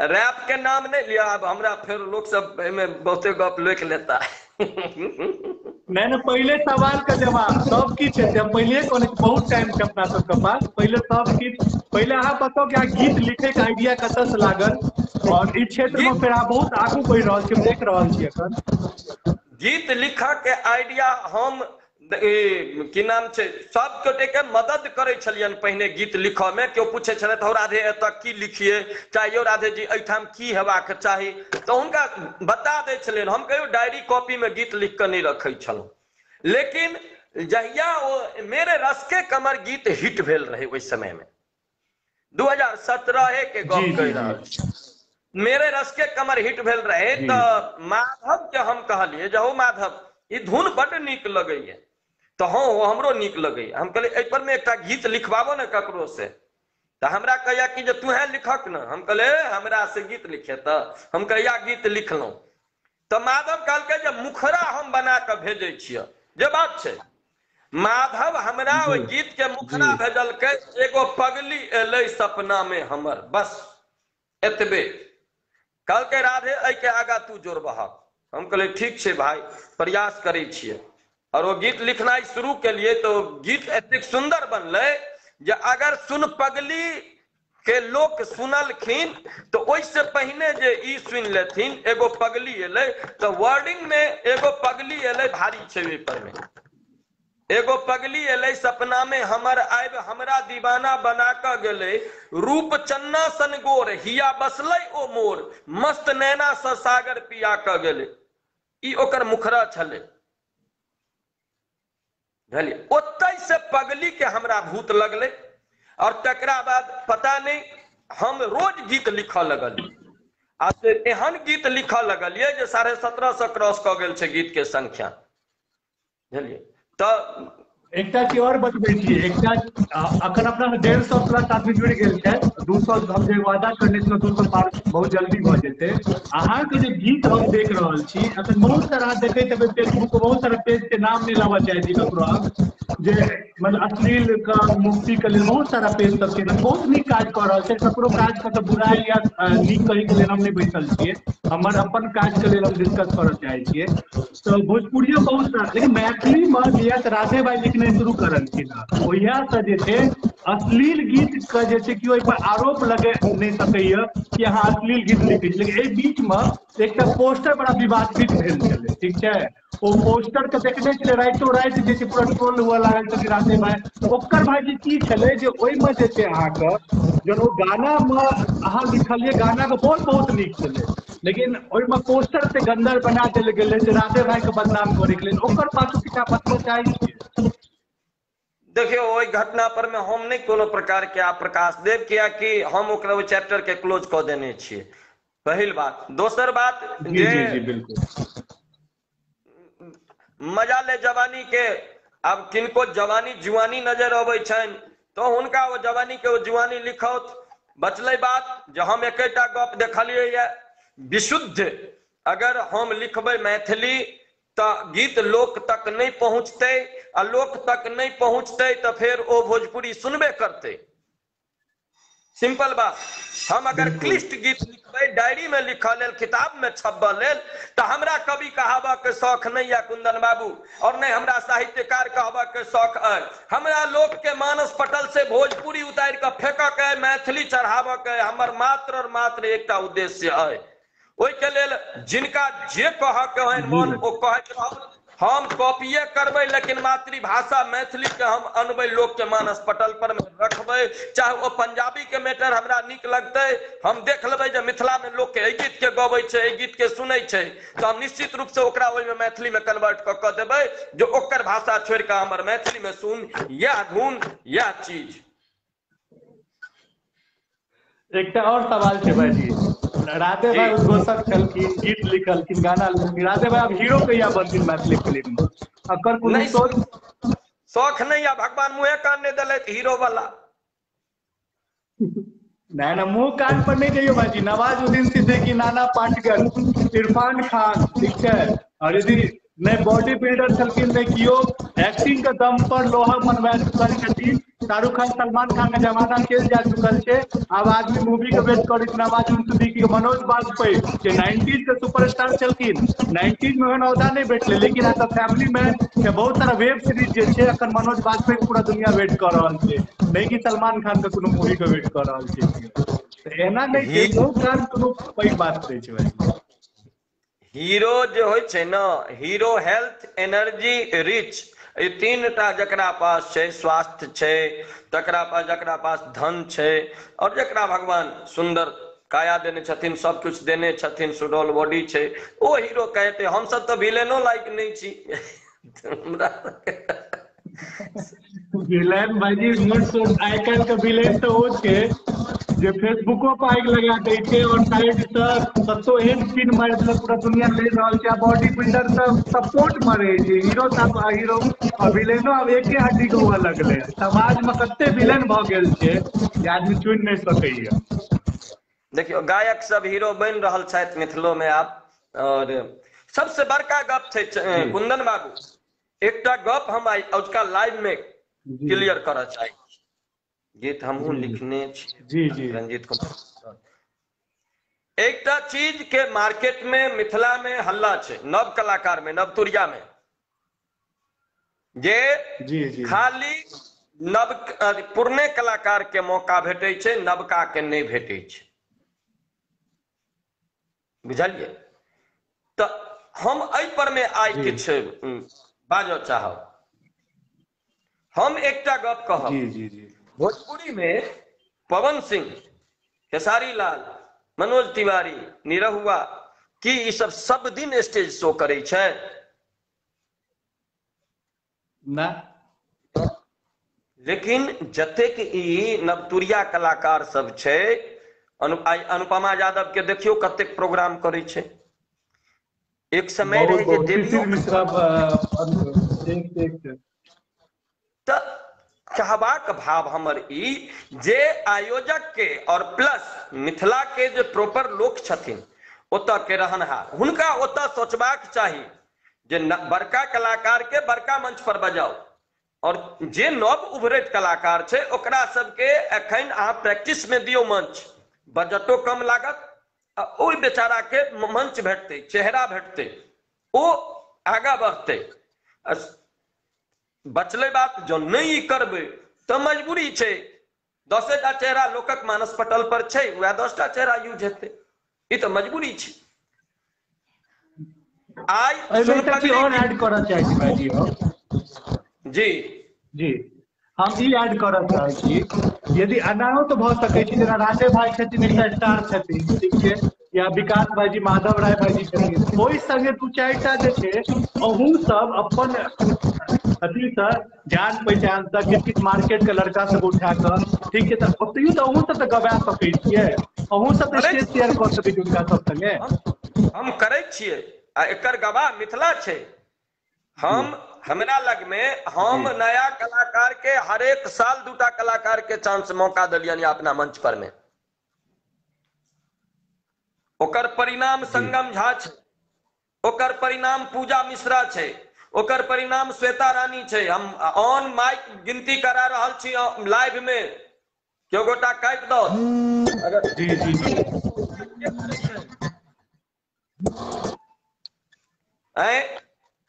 रैप के नाम नहीं लिया, अब हमरा फिर लोग सब में बहुते गप लोक लेता है। नहीं पहले सवाल का जवाब सब किछु हेतै, हम पहिले कहने छी बहुत टाइम छै अपना सबके पास, पहिले सब किछु। पहिले अहाँ बताउ कि अहाँ गीत लिखे के आइडिया कतऽ से लागल, और ई क्षेत्र में गीत फेर अहाँ बहुत आगू बढ़ि रहल छी, हम देख रहल छी अखन। गीत लिखऽ के आइडिया हम की नाम छै, सब गोटे के मदद करै छलियनि पहिने गीत लिखऽ में। केओ पूछे छलथि हौ राधे एतऽ की लिखिए, चाहे यौ राधे जी एहिठाम की हेबाक चाही, तऽ हुनका बता दै छलियनि। हम कहियो डायरी कॉपी में गीत लिख कऽ नहीं रखै छलहुँ। लेकिन जहिया ओ मेरे रस के कमर गीत हिट भेल रहे ओहि समय में, 2017 के जी गप जी कहि जी रहल छी, मेरे रस के कमर हिट भेल रहे। जी तो माधव के हम कहलिए जे हो माधव ई धुन बड़ नीक लगैया। तो हाँ हमरो नीक लगैया। हम कहलिए एहि पर में एकटा गीत लिखवाबो ने ककरो से। तो हमरा कहया कि जे तूहे लिखक न। हम कहलिए हमरा से गीत लिखे, तो हम कहिया गीत लिखलहुँ। तो माधव कहलकै जे मुखरा हम बना के भेजै छियै, जे बात छै। माधव हमरा ओहि जी गीत के जी मुखरा भेजलकै, एगो पगली एलै सपना में हमर, बस एतबे। कल के राधे ऐ के आगा तू जोड़बहक। हम कहले ठीक छे भाई, प्रयास करे छिए। और वो गीत लिखनाइ शुरू के लिए तो गीत एतेक सुंदर बनले जे अगर सुन पगली के लोक सुनलखिन तो ओइसे पहिने जे ई सुन लेथिन एगो पगली एले, तो वर्डिंग में एगो पगली एले भारी छे ओइ पर में। एगो पगली एले सपना में हमर आइब हमरा दीवाना बना क गेले, रूप चन्ना सन गोर हिया बसलै ओ मोर, मस्त नैना स सागर पिया क गेले। ई ओकर मुखरा छले। बुझलिए, ओतै से पगली के हमरा भूत लगले। और तकरा बाद पता नहीं हम रोज गीत लिखऽ लगलिए। आ से एहन गीत लिखऽ लगलिए जे 1750 क्रॉस क गेल छे गीत के संख्या। बुझलिए, तो एकटा चीज और बतबै छी, एकटा अखन अपना 150 प्लस आदमी जुड़ गेल छै, 200 हम जे वादा करने छलहुँ 200 पार बहुत जल्दी भऽ जेतै। अहाँ के जे गीत हम देख रहल छी अखन बहुत सारा अहाँ देखैत हेबै फेसबुक पर, बहुत सारा पेज के नाम नहीं लेबऽ चाहै छी ककरो हम, जे मतलब अश्लील का मुक्ति के लिए बहुत सारा पेज सब छै, बहुत नीक काज कऽ रहल छै। ककरो काज के तऽ बुराई या नीक कहे के लेल हम नहीं बैठल छियै, हमर अपन काज के लेल हम डिस्कस करऽ चाहै छियै। तो भोजपुरियो बहुत सारा, लेकिन मैथिली में लिया तऽ राधे भाई लिखने शुरू करलखिन हँ, ओहिया से जे छै अश्लील गीत के जे छै केओ एहि पर आरोप लगे नहीं सकैया कि अहाँ अश्लील गीत लिखै छी। लेकिन एहि बीच में एकटा पोस्टर बड़ा विवादित भेल छलै, ठीक छै। ओ पोस्टर के देखने छलै, राइतो राति जे छै पूरा ट्रोल हुआ लागल छलै राधे भाई। ओकर भाई की छलै जे ओहिमे जे छै अहाँके जहन ओ गाना में अहाँ लिखलियै, गाना के बोल बहुत नीक छलै, लेकिन ओहिमे पोस्टर से गंदर बना देल गेलै जे राधे भाई के बदनाम करे के लेल। ओकर पाछू किछु बतबऽ चाहै छियै? देखियो, ओहि घटना पर में हम नहीं कोनो प्रकार के आप प्रकाश देव, किया कि हम ओकरा ओहि चैप्टर के क्लोज कऽ देने छियै, पहिल बात। दोसर बात जी जे जी जी बिल्कुल मजा ले जवानी के, अब किनको जवानी जुआनी नजर अबै छनि तो हुनका वो जवानी के वो जुआनी लिखौत। बचलै बात जे हम एकेटा गप देखलियै ये, विशुद्ध अगर हम लिखबै मैथिली तो गीत लोक तक नहीं पहुंचते, आ लोक तक नहीं पहुंचते तो फिर वो भोजपुरी सुनबे करते। सिंपल बात। हम अगर क्लिष्ट गीत लिखबै, डायरी में लिखऽ लेल, किताब में छपबऽ लेल, तो हमरा कवि कहबा के शौख नहीं है कुंदन बाबू, और नहीं हमरा साहित्यकार कहबा के शौख है। हमरा लोक के मानस पटल से भोजपुरी उतार के फेंकऽ के, मैथिली चढ़ाबऽ के हमर मात्र और मात्र एकटा उद्देश्य है। ओहि के लेल जिनका जे कह के हन मन ओ कहैत रहत, हम कॉपिए करबै, लेकिन मातृभाषा मैथिली के हम अनबै, लोक के मानस पटल पर में रखबै। चाहे वो पंजाबी के मैटर हमरा नीक लगतै, हम देख लेबै जे मिथिला में लोक के एहि गीत के गबै छै, एहि गीत के सुनै छै, तो हम निश्चित रूप से ओकरा ओहि में मैथिली में कन्वर्ट कऽ देबै, जो ओकर भाषा छोड़ के हमर मैथिली में सुन, यह धुन यह चीज। एकटा और सवाल छै भाईजी, राधे भाई उद्घोषक छलखिन, गीत लिखलखिन, गाना लिखलखिन, राधे भाई अब हीरो कहिया बनथिन मैथिली फिल्म में? अकर कोनो नहीं सोच? शौख नहीं है, भगवान मुँहे कान नहीं दिले हीरो वाला। नहीं ना, मुंह कान पर नहीं जाइयो भाईजी। नवाजुद्दीन सिद्दीकी, नाना पाटेकर, इरफान खान, ठीक है। और यदि नहीं बॉडी बिल्डर छलखिन, नहीं कियो एक्टिंग के दम पर लोहा मनवा चुकल छथिन। शाहरुख खान, सलमान खान के जमाना चल जा चुकल छै, अब आदमी मूवी के वेट करै छै। नवाजुद्दीन सिद्दीकी, मनोज बाजपेयी जे 90s के सुपरस्टार छलखिन, 90s में ओहन औदा नहीं भेटले, लेकिन एज अ फैमिली मैन के बहुत सारा वेब सीरीज जे छै अखन मनोज बाजपेयी पूरा दुनिया वेट कर रहल छै, नहीं कि सलमान खान के कोनो मूवी के वेट कर रहल छै। तो एना नहीं छै, लोग कान कोनो पैघ बात नहीं छै भाई। हीरो जो होय छै ना, हीरो हेल्थ, एनर्जी, रिच, ये तीन टा जकरा पास छै, स्वास्थ्य छै, जकरा पास धन छै, और जकरा भगवान सुंदर काया देने छथिन, सब कुछ देने छथिन, सुडौल बॉडी छै, ओ हीरो कहते। हम सब तो विलेनो लायक नहीं छी। विलेन भाईजी आइ काल्हि के विलेन तो ओ छै जे फेसबुको पर आगि लगा दै छै, और साइड से कतौ एहन सीन मारि देलक पूरा दुनिया ले रहल छै। बॉडी बिल्डर सब सपोर्ट में रहे छै, हीरो सब हीरो और विलेनो अब एके हड्डी के हुआ लगले। समाज में कते विलेन भ गेल छै जे आदमी चुनि नहीं सकैया। देखियो, गायक सब हीरो बन रहल छथि मिथिलो में आब। और सबसे बड़का गप छै कुंदन बाबू, एकटा गप हम आजुका लाइव में क्लियर करऽ चाही। गीत हमहूँ लिखने छी, जी जी रंजीत कुमार। एकटा चीज के मार्केट में मिथिला में हल्ला छे, नव कलाकार में, नवतुरिया में, जे जी जी खाली नव पुरने कलाकार के मौका भेटे छे, नवका के नहीं भेटे छे। बुझलिए? तो हम एहि पर में आइ जी किछ बाजऽ चाहब। हम एकटा गप कहब, जी जी जी भोजपुरी में पवन सिंह, खेसारी लाल, मनोज तिवारी, निरहुआ की ई सब दिन स्टेज शो करे छै? ना। लेकिन जतेक ई नवतुरिया कलाकार सब छै, अनुपमा यादव के देखियो कतेक प्रोग्राम करे छै। एक समय बहुत रहे जे बहुत देवियों शिशिर मिश्रा एक त कहबाक भाव हमर ई जे आयोजक के और प्लस मिथिला के जे प्रॉपर लोक छथिन ओतऽ के रहनहार, हुनका ओतऽ सोचबाक चाही जे बड़का कलाकार के बड़का मंच पर बजाओ, और जे नव उभरैत कलाकार छै ओकरा सबके एखन अहाँ प्रैक्टिस में दियौ मंच, बजटो कम लागत, ओहि बेचारा के मंच भेटतै, चेहरा भेटतै, ओ आगा बढ़तै। बचले बात जो नहीं करबे तो मजबूरी छै, 10टा चेहरा लोकक मानस पटल पर छै, वह 10टा चेहरा यूज हेतै, ई तो मजबूरी छै। आई चीज और ऐड करना चाहिए भाईजी हम। जी जी हम ई ऐड करऽ चाहै छी, यदि एनाहो तो भऽ सकै छै, जेना राजे भाई छथिन एकटा स्टार छथिन, ठीक छै, या विकास भाईजी, माधव राय भाईजी छथिन, ओहि संगे 2-4टा जे छै अहूँ सब अपन अथी से जान पहचान से किछ किछ मार्केट के लड़का सब उठा कऽ, ठीक छै, तऽ ओतहियो तऽ अहूँ सब तऽ गवा सकै छियै, अहूँ सब तऽ स्टेज शेयर कऽ सकै छी हुनका सब संगे। हम करै छियै, आ एकर गवाह मिथिला छै। हमरा लग में हम नया कलाकार के हर एक साल 2टा कलाकार के चांस मौका दिलियन अपना मंच पर में, ओकर परिणाम संगम झा छै, ओकर परिणाम पूजा मिश्रा छै, ओकर परिणाम श्वेता रानी छै। हम ऑन माइक गिनती करा रहल छी लाइव में, केओ गोटा काटि दो अगर जी जी जी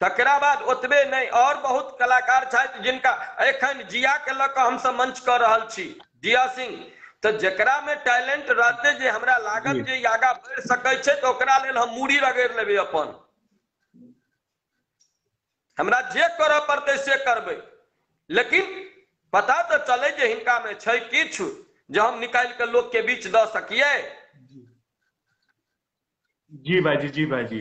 तकरा बाद ओतबे नहीं, और बहुत कलाकार छथि जिनका एखन जिया के लऽ कऽ हमसब मंच कर रहल छी, जिया सिंह, तो जेकरा में टैलेंट रहते जे हमरा लागत जे आगा बढ़ि सकै छै, तो ओकरा लेल हम मूड़ी रगड़ि लेबै अपन, हमरा जे करऽ पड़तै से करबै, लेकिन पता तो चले जे हिनका में छै किछु जे हम निकालि के लोक के बीच दऽ सकिए। जी भाईजी, जी भाईजी,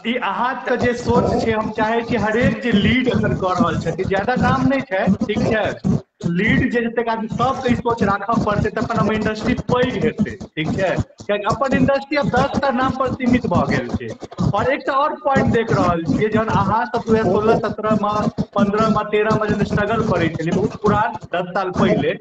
ई अहाँ के जे सोच छै, हम चाहे छी हरेक जे लीड अखन कऽ रहल छथिन, ज्यादा नाम नहीं छै, ठीक छै, लीड जे जतेक आदमी सबके ई सोच राखऽ पड़तै, तखन हम इंडस्ट्री पैघ हेतै, ठीक छै, कियाकि अपन इंडस्ट्री अब 10टा नाम पर सीमित भऽ गेल छै। और एकटा और पॉइंट देख रहल छियै, जहन अहाँ सब 2016-17 में 15 में 13 में जब स्ट्रगल करै छलियै, बहुत पुरान 10 साल पहले,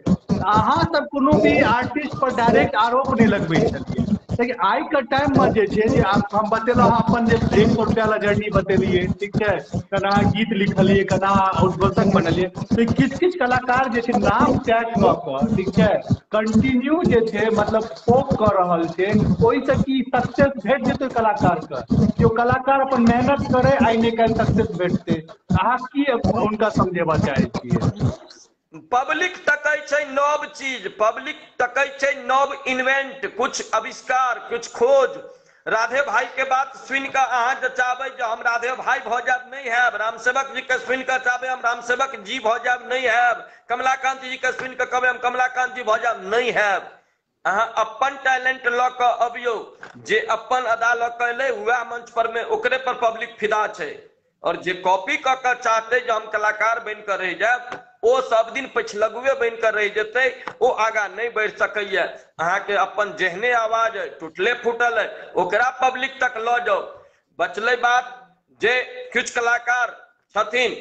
अहाँ सब कोनो भी आर्टिस्ट पर डायरेक्ट आरोप नहीं लगबै छलियै, लेकिन आइ के टाइम में जे छै, जे हम बतेलहुँ, अहाँ अपन जे 100 रुपया वाला जर्नी बतेलियै, ठीक छै, केना गीत लिखलियै, केना उद्घोषक बनलियै, तो किछ किछ कलाकार जे छै नाम टैग कऽ कऽ, ठीक छै, कंटिन्यू जे छै मतलब फोक कऽ रहल छै, ओहिसँ की सक्सेस भेट जेतै कलाकार के, जो कलाकार अपन मेहनत करे, आइ ने काल्हि सक्सेस भेटतै। अहाँ की हुनका समझेबा चाहै छियै? पब्लिक तकै छै नव चीज, पब्लिक तकै छै नव इन्वेंट, कुछ आविष्कार, कुछ खोज। राधे भाई के बात सुन के अहाँ जे चाहबै जे हम राधे भाई भऽ जायब, नहीं हैब। राम सेवक जी के सुन के चाहबै हम राम सेवक जी भऽ जायब, नहीं हैब। कमलाकांत जी के सुन के कहबै हम कमलाकांत जी भऽ जायब, नहीं हैब। अहाँ अपन टैलेंट लऽ कऽ अबियौ, जे अपन अदा लऽ कऽ एलै वएह मंच पर में ओकरे पर पब्लिक फिदा छै। और जे कॉपी कऽ कऽ चाहते जे हम कलाकार बन कऽ रह जायब, ओ सब दिन पछलगुए बन कऽ रह जेतै, ओ आगा नहीं बढ़ि सकैया। अहाँ के अपन जेहने आवाज है, टूटले फूटल है, ओकरा पब्लिक तक लऽ जाओ। बचलै बात जे किछु कलाकार छथिन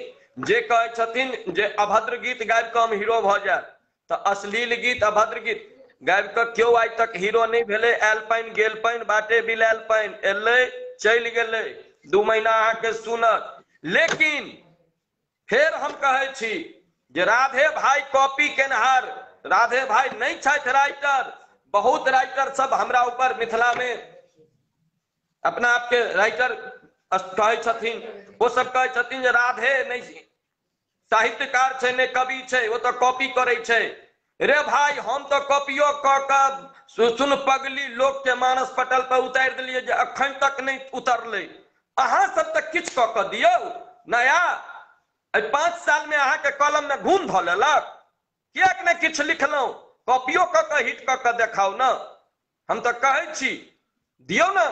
जे कहै छथिन जे अभद्र गीत गाबि कऽ हम हीरो भऽ जायब, तऽ अश्लील गीत, अभद्र गीत गाबि कऽ केओ आइ तक हीरो नहीं भेलै। आयल पानि गेल पानि, बाटे बिलायल पानि, एलै चलि गेलै, 2 महीना अहाँके सुनत। लेकिन फेर हम कहै छी जे राधे भाई कॉपी केनहार, राधे भाई नहीं छथि राइटर। बहुत राइटर सब हमरा ऊपर मिथिला में अपना आपके राइटर कहे छथिन, वो सब कहे छथिन जे राधे नहीं साहित्यकार छे ने कवि छे, वो तो कॉपी करे छे। रे भाई हम तो कॉपियो क सुन पगली लोक के मानस पटल पर उतार दिलिए जे अखन तक नहीं उतरले। अहाँ सब तक किछ क के दियो नया 5 साल में अहाँ के कलम में घून ध लेलक, कियाक ने किछ लिखलौ, कॉपियो क के हिट क के देखाओ न। हम तो कहे छी दियो न।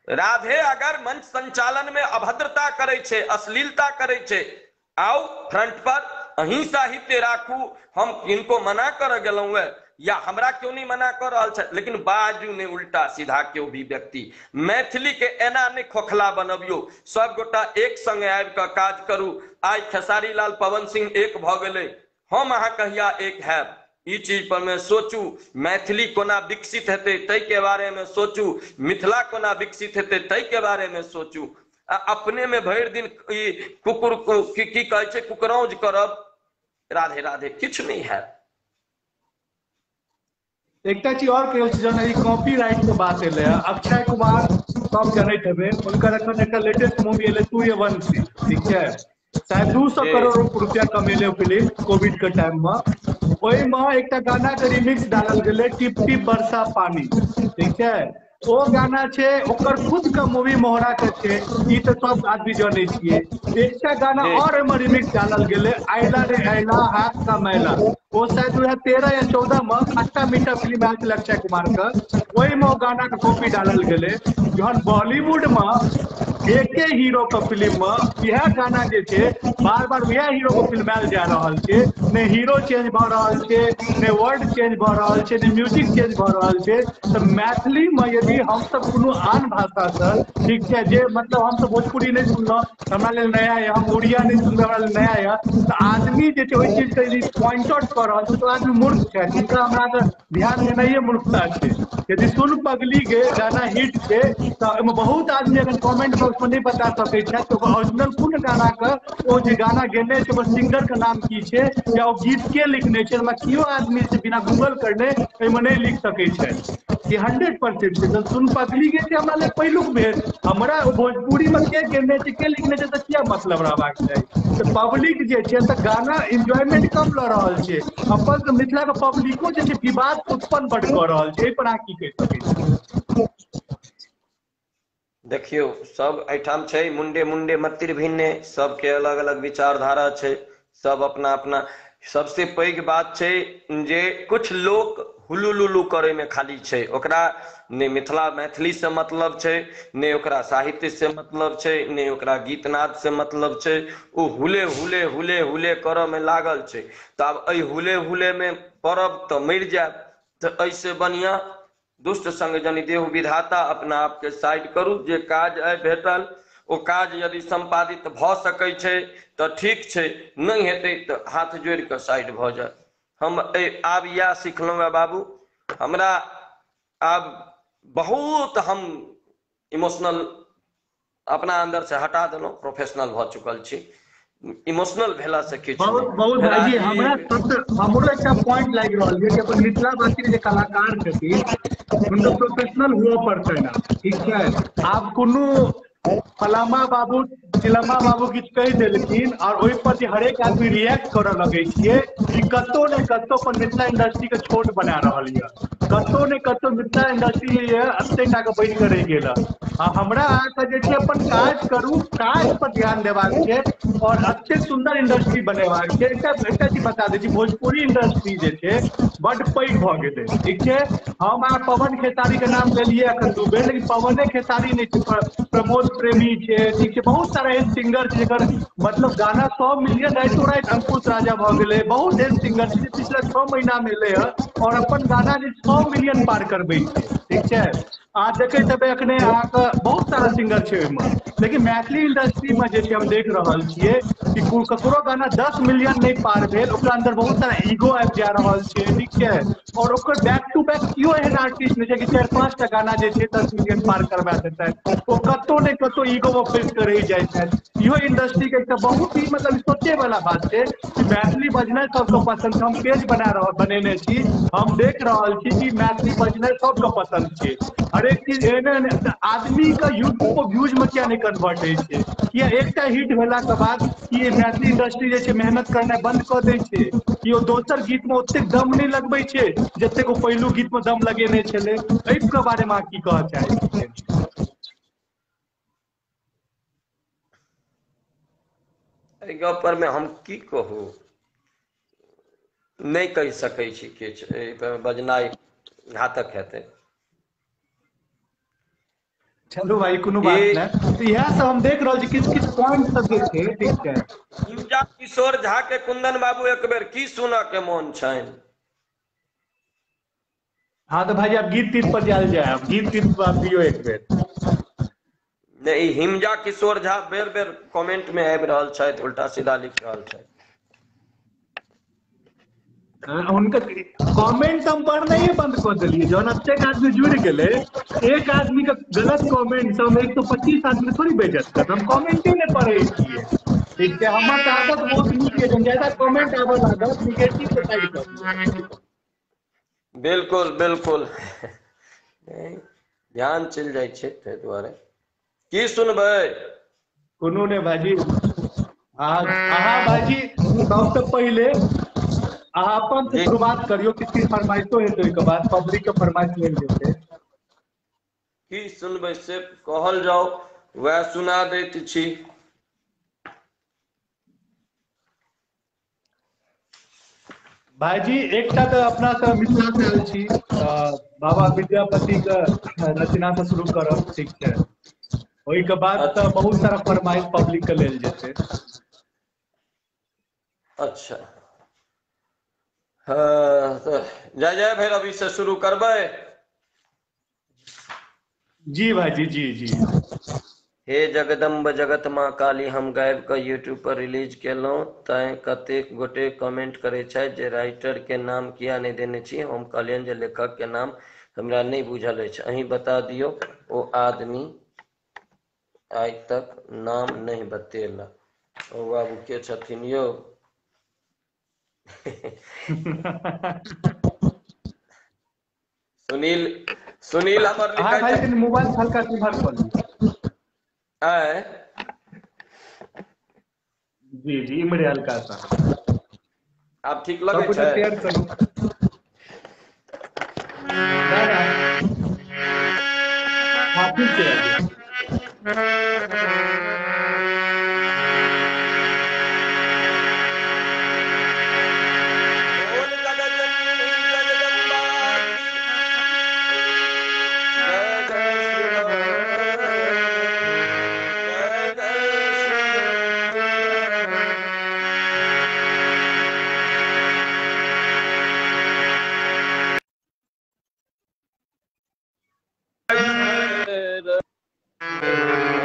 राधे अगर मंच संचालन में अभद्रता करे छे, अश्लीलता करे छे, आओ फ्रंट पर अहीं साहित्य राखू। हम इनको मना कर गेलौं है या हमरा क्यों नहीं मना कर रहल छे, लेकिन बाजू ने उल्टा सीधा क्यों भी व्यक्ति मैथिली के एना ने खोखला बनबियो। सब गोटा एक संगे आबि के काज करू। आइ खेसारी लाल पवन सिंह एक भ गेलै, हम अहाँ कहिया एक हैब, ई चीज पर में सोचू। मैथिली कोना विकसित हेतै तै के बारे में सोचू, मिथिला कोना विकसित हेतै तै के बारे में सोचू। अपने में भरि दिन कुकुर की कहे छे कुकरौज करब, राधे राधे किछ नहीं है। एकटा चीज और कहल छै, जन कॉपीराइट के बात एले, अक्षय कुमार सब जानैत हेबै, हुनकर एखन एकटा लेटेस्ट मूवी एले 2A1 ठीक है, शायद 200 करोड़ रुपया कमेले फिल्म कोविड के टाइम में। ओहि में एकटा गाना के रिमिक्स डालल गेलै, टिप टिप बरसा पानी, ठीक है। वो गाना छे ओकर खुद का मूवी मोहरा के छे, ई तो सब आदमी जाने छिए। एकटा गाना और एमे रिमिक्स डालल गेलै, आइला रे आइला हाथ का मैला, वो शायद 2013 या 14 में खट्टा मीठा फिल्म आयल छलै अक्षय कुमार का, वही में वो गाना के कॉपी डालल गेलै। जहन बॉलीवुड में एके हीरो के फिल्म में यह गाना जे छे बार बार वह हीरो को फिल्मायल जा रहल छे, ने हीरो चेंज भ रहल छे, ने वर्ड चेंज भ रहल छे, ने म्यूजिक चेंज भ रहल छे। तो मैथिली में यदि हम सब कोनो आन भाषा से ठीक है, जे मतलब हम सब भोजपुरी नहीं सुनलो हमरा लेल नया है, हम उड़िया नहीं सुनलो हमरा लेल नया है, तो आदमी जे छे ओइ चीज के यदि पॉइंट आउट कर रहल छे तो आदमी मूर्ख छे, जिनका हमरा के ध्यान देनाइए मूर्खता छे। यदि सुन पगली के गाना हिट छे तो एमे बहुत आदमी अगर कमेंट बॉक्स में नहीं बता सके छे तो ओरिजिनल कोन गाना के ओ जे गाना गेने छे, वो सिंगर के नाम की छे या वो गीत के लिखने छे, कियो आदमी से बिना गूगल करने एमे नहीं लिख सके छे। ये 100% छे। सुन पगली के छे हमरा ले पहिलुक बेर, हमरा भोजपुरी में के गेने छे के लिखने छे तो क्या मतलब रहबाक चाही। तो पब्लिक जे छे तो गाना एंजॉयमेंट कम ल रहल छे, अपन मिथिला के पब्लिको जे छे विवाद उत्पन्न बड कर रहल छे। एहि पर अहाँ की कहि सकै छी? देखियो सब एठाम छै मुंडे मुंडे मतिर भिन्ने, सबके अलग अलग विचारधारा छै, सब अपना अपना। सबसे पैघ बात छै जे कुछ लोग हुलुलुलु करे में खाली छै, ओकरा ने मिथिला मैथिली से मतलब छै, ने ओकरा साहित्य से मतलब छै, ने ओकरा गीतनाद से मतलब छै। ओ हुले हुले हुले हुले करऽ में लागल छै। तो अब एहि हुले हुले में पड़ब तो मर जाब। तो ऐसे बढ़िया दुष्ट संग जनि देहु विधाता, अपना आप के साइड करू। जे काज आइ भेटल ओ काज यदि संपादित भ सकै छै तो ठीक छै, नहीं हेतै तो हाथ जोड़ के साइड भ जाए। हम आब या सिखलहुँ है बाबू, हमरा आब बहुत हम इमोशनल अपना अंदर से हटा देलहुँ, प्रोफेशनल भ चुकल छी। इमोशनल भेला से किछु बहुत बहुत भाईजी हमरा सबसे हमरो एकटा पॉइंट लागि रहल है कि अपन मिथिलावासी के जे कलाकार छथिन हुनको प्रोफेशनल हुआ पड़तै ना, ठीक है। आब कोनो फलामा बाबू चिलमा बाबू किछु कहि देलखिन और ओहि पर जे हरेक आदमी रिएक्ट करऽ लगे छियै, ई कतौ ने कतौ पर मिथिला इंडस्ट्री के छोट बना रहल है। कतौ ने कतौ मिथिला इंडस्ट्री ये एते टा के बढ़ि के रहि गेल। हमरा अहाँके जे छै अपन काज करू, काज पर ध्यान देबाक छै और अच्छे सुंदर इंडस्ट्री बनेबाक छै। एकटा चीज बता दै छी, भोजपुरी इंडस्ट्री जे छै बड पैघ भऽ गेलै, ठीक छै। हम अहाँ पवन खेसारी के नाम लेलियै एखन 2 बेर, लेकिन पवने खेसारी नहीं छै, प्रमोद प्रेमी छै, ठीक छै। बहुत सारा एहन सिंगर छै जेकर मतलब गाना 100 मिलियन राइतो राइत अंकुश राजा भऽ गेलै। बहुत एहन सिंगर छै जे पिछला 6 महीना में एलै है और अपन गाना जे 100 मिलियन पार करबै छै, ठीक छै। अहाँ देखैत हेबै एखने अहाँके बहुत सारा सिंगर छै ओहिमे, लेकिन मैथिली इंडस्ट्री में जे छै हम देख रहल छियै कि ककरो गाना 10 मिलियन नहीं पार भेल, ओकरा अंदर बहुत सारा ईगो आबि जा रहल छै, ठीक छै, और ओकर बैक टू बैक कियो एहन आर्टिस्ट नहीं छै कि 4-5 टा गाना जे छै 10 मिलियन पार करवा देतै, ओ कतौ ने कतौ ईगो में फंस कर रहि जाइ छै। इहो इंडस्ट्री के एकटा बहुत ही मतलब सोचे वाला बात छै कि मैथिली बजनाइ सबके पसंद छै। हम पेज बनेने छी, हम देख रहल छी कि मैथिली बजनाइ सबके पसंद छै। हरेक चीज एहन आदमी के यूट्यूब पर व्यूज में किया नहीं कन्वर्ट होइ छै, किया एकटा हिट भेला के बाद कि मैथिली इंडस्ट्री जे छै मेहनत करनाइ बंद कऽ दै छै, कि ओ दोसर गीत में ओतेक दम नहीं लगबै छै जतेक ओ पहिलू गीत में दम लगेने छलै। एहि के बारे में अहाँ की कहऽ चाहै छियै? एहि गप पर में हम की कहू, नहीं कहि सकै छी किछु, एहि पर बजनाइ घातक हेतै। चलू भाई कोनो ई बात नहीं, तो इएह सब हम देख रहल छी, किछु किछु पॉइंट सब जे छै, ठीक छै। हिमजा किशोर झा के कुंदन बाबू एक बेर की सुनऽ के मोन छनि? हाँ तो भाई आप गीत तीत पर जायल जाए, आप गीत तीत पर आप दियो एक बेर। नहीं, हिमजा किशोर झा बेर बेर कमेंट में आबि रहल छथि, उल्टा सीधा लिख रहल छथि। उनका कमेंट हम पढ़नाइए बंद कर दिलिए, जौन एतेक आदमी जुड़ गेले, एक आदमी का गलत कमेंट हम 125 आदमी थोड़ी बेइज्जत कर, हम कमेंटे नहीं पढ़े छिए, ठीक है। हमर तो आदत बहुत नीक है, ज्यादा कमेंट आबऽ लागत निगेटिव के साइड कर दियौ। बिल्कुल बिल्कुल, ध्यान चलि जाइ छै, ताहि दुआरे की सुनबै? कोनो नहीं भाजी, अहाँ भाजी सबसे पहले अहाँ अपन से जी शुरुआत करियो, किसी फरमाइशो हेतै, ओहिके बाद पब्लिक के फरमाइश लेल जेतै। की सुनबै से कहल जाओ, वह सुना दैत छी। भाईजी एकटा तऽ अपना सब मिथिला से आयल छी, बाबा विद्यापति के रचना से शुरू करब, ठीक छै। ओहिके बाद तऽ अच्छा बहुत सारा फरमाइश पब्लिक के लेल जेतै। अच्छा, हाँ तो जय जय भैरवी से शुरू करबै? जी भाईजी, जी जी। हे जगदम्ब जगत माँ काली, हम गाबि कऽ यूट्यूब पर रिलीज केलहुँ, तैं कतेक गोटे कमेंट करैत छथि जे राइटर के नाम किया नहीं देने छी। हम कहलियनि जे लेखक के नाम हमरा नहीं बुझल अछि, अहीं बता दियौ। ओ आदमी आइ तक नाम नहीं बतेला। ओ बाबू के छथिन यौ? सुनील, सुनील हमर हाँ लिखै भाई छथि। कनि मोबाइल से हल्का इम्हर कऽ ली। आय जी जी, इम्हरे हल्का सा आब ठीक लगै सबगोटा छै? शेयर करू। ना ना, हाँ ठीक छै भाईजी। बोल जगत जगदम्बा की जय जय श्री राम, जय जय श्री राम।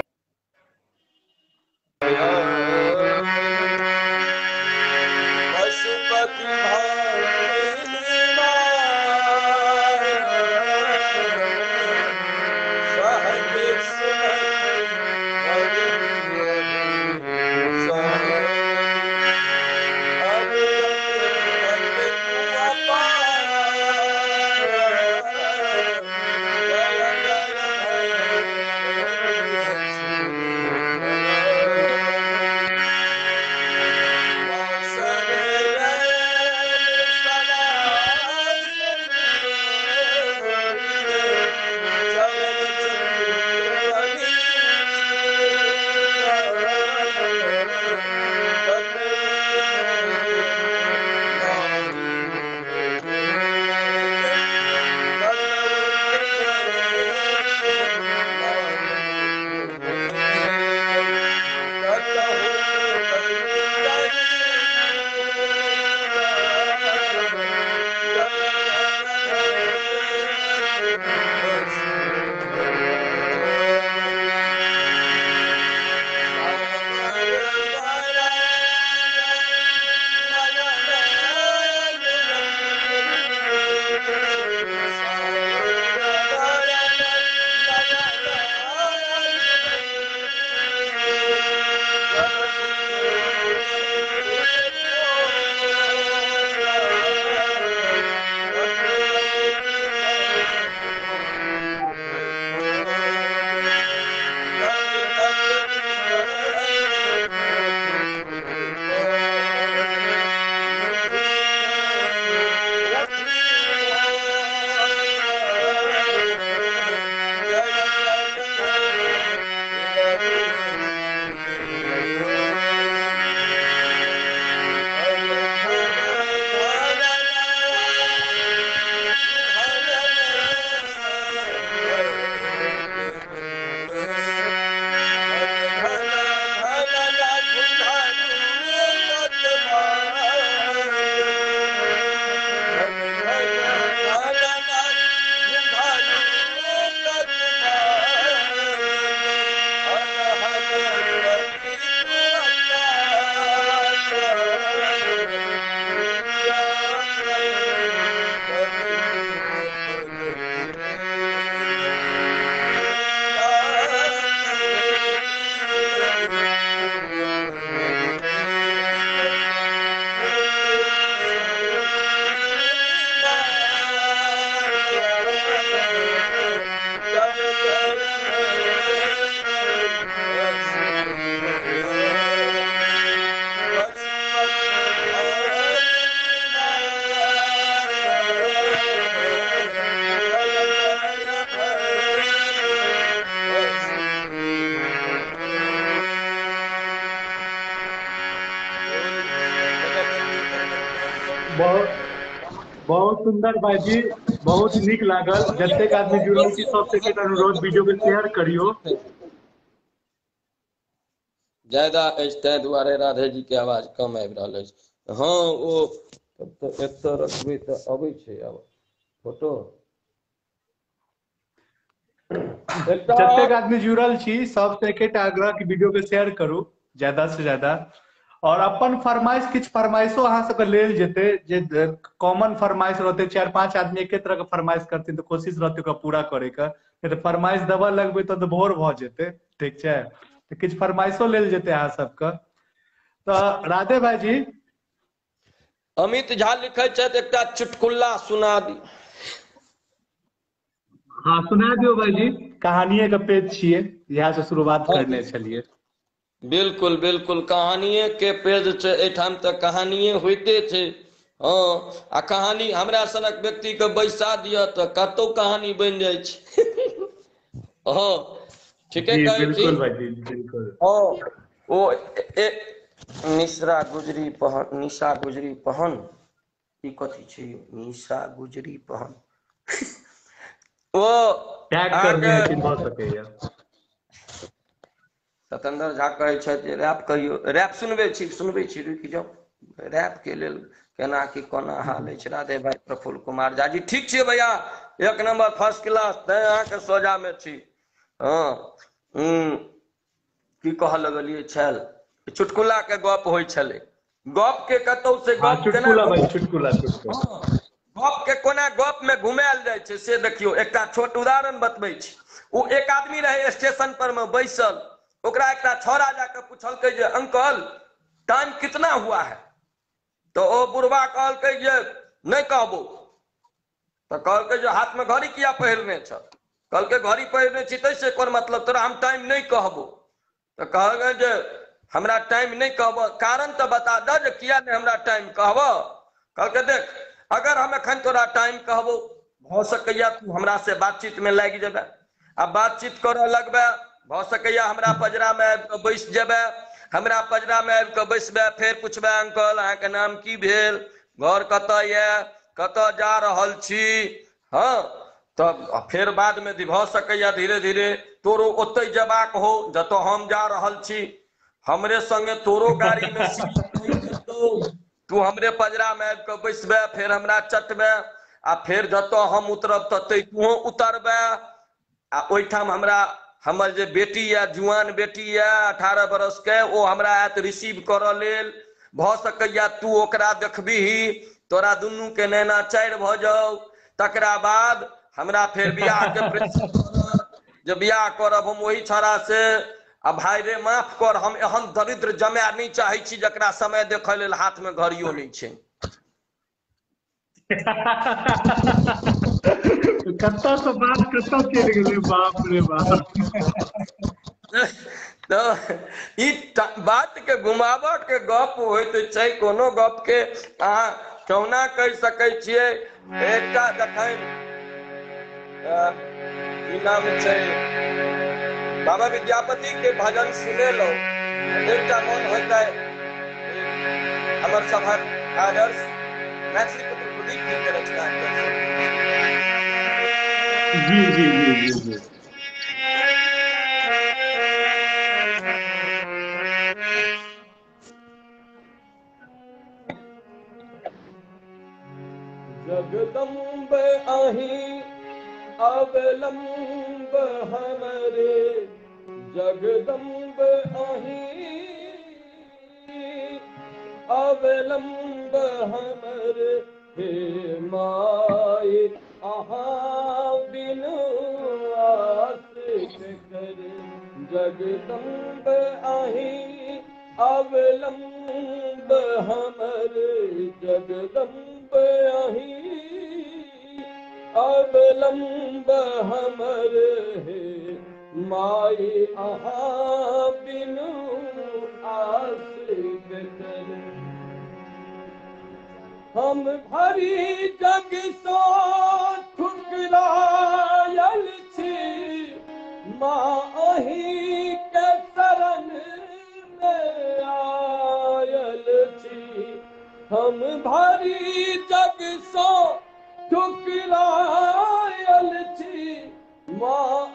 बहुत सुंदर भाईजी, बहुत नीक लागल। जतेक आदमी जुड़ल छी सबसे एकटा अनुरोध, वीडियो के शेयर करियो। ज्यादा अछि ताहि दुआरे राधे जी के आवाज कम आबि रहल अछि। हाँ ओ एतऽ रखबै तऽ अबै छै आब फोटो। जतेक आदमी जुड़ल छी सबसे एकेटा आग्रह कि वीडियो के शेयर करू ज्यादा से ज्यादा। और अपन फरमाइश, किछु फरमाइशो अहाँ सबके लेल जेतै, जे कॉमन फरमाइश रहते, 4-5 आदमी एके तरह के फरमाइश करथिन तऽ कोशिश रहतै ओकरा पूरा करे के। नहीं तऽ फरमाइश देबऽ लगबै तऽ भोर भऽ जेतै, ठीक छै। तऽ किछु फरमाइशो लेल जेतै अहाँ सबके। तऽ राधे भाईजी। अमित झा लिखै छथि एकटा चुटकुला सुना दी। हाँ सुना दियो भाईजी, कहानिये के पेज छियै, इएह से शुरुआत करने छलियै। बिल्कुल बिल्कुल, कहानिये के पेज छै, एहिठाम तऽ कहानिये होइते छै। हाँ आ कहानी हमरा सनक व्यक्ति के बैसा दिअ तऽ कतौ कहानी बनि जाइ छै। हाँ ठीके जी कहै छी। बिल्कुल भाईजी बिल्कुल। हाँ ओ निशा गुजरी पहन ई कथी छै, निशा गुजरी पहन ओ टैग करने अहाँके हेथिन, भऽ सकैया। सतेंद्र झा कहै छथि जे रैप कहियो, रैप सुनबै छी रुकि जाउ। रैप के लेल केना की कोना हाल अछि राधे भाई प्रफुल्ल कुमार झा जी। ठीक छियै भैया, एक नंबर फर्स्ट क्लास, तैं अहाँके सोझा में छी। हाँ की कहऽ लगलियै छल, चुटकुला के गप होइ छलै। गप के कतौ से हाँ गप केना चुटकुला भाई, घुम, चुटकुला चुटकुला। गप के कोना गप में घुमायल जाइ छै से देखियौ। एकटा छोट उदाहरण बतबै छी। ओ एक आदमी रहे स्टेशन पर में बैसल, ओकरा एकटा छौड़ा जाके पूछलकै जे अंकल टाइम कितना हुआ है। तो ओ बुढ़वा कहलकै जे नहीं कहबो। तो कहलकै जे हाथ में घड़ी किया पहिरने छ। कहलकै घड़ी पहिरने छी तैसे कोन मतलब, तोरा हम टाइम नहीं कहबो। तो कहलकै जे हमरा टाइम नहीं कहबो, कारण तो बता दे जे किया नहीं हमरा टाइम कहबो। कहलकै देख, अगर हम एखन तोरा टाइम कहबो, भ सकैया तू हमरा से बातचीत में लागि जेबै, आ बातचीत करऽ लगबै, भ सकैया हमरा पजरा में आबि कऽ बैस जेबै। हमरा पजरा में आबि कऽ बैसबै, फेर पुछबै अंकल अहाँके नाम की भेल, घर कतऽ ये, कतऽ जा रहल छी। हाँ तब फेर बाद में भऽ सकैया धीरे धीरे तोरो ओतै जेबाक हो जतऽ हम जा रहल छी। हमरे संगे तोरो गाड़ी में सीट बनि जेतौ, तू हमरे पजरा में आबि कऽ बैसबै, फेर हमरा चटबै, आ फेर जतऽ हम उतरब ततै तूहो उतरबै। आ ओहिठाम हमरा हमर जे बेटी यऽ, जुआन बेटी यऽ 18 बरस के, ओ हमरा आयत रिसीव करऽ लेल। भऽ सकैया तू ओकरा देखबिही, तोरा दुनू के नैना चारि भऽ जाउ। तकरा बाद हमरा फेर बियाह के प्रेशर पड़त, जे बियाह करब हम ओही छौड़ा से। आ भाय रे माफ कर, हम एहन दरिद्र जमाय नहीं चाहै छी जकरा समय देखऽ लेल हाथ में घड़ियो नहीं छै। कतऽ से बात कतऽ चलि गेलै, बाप रे बाप। तो ई बात के घुमाबऽ के गप होइत छै, कोनो गप के अहाँ कहुना कहि सकै छियै। एकटा जखन की नाम छै, बाबा विद्यापति के भजन सुनेलहुँ, एकटा मोन होता है हमर सभक आदर्श मैथिली पुत्र प्रदीप जी के रचना जी जी जी जी जी। जगदम्ब अहीं अवलंब हमरे, जगदम्ब अहीं अवलंब हमरे, हे माई अहाँ बिनु आस कर। जगदम्ब अहीं अवलंब हमरे, जगदम्ब अहीं अवलंब हमरे, हे माई अहाँ बिनु आस कर। हम भरी जग सो ठुकरायल छी, माँ अहीं के शरण में आयल छी। हम भरी जग सो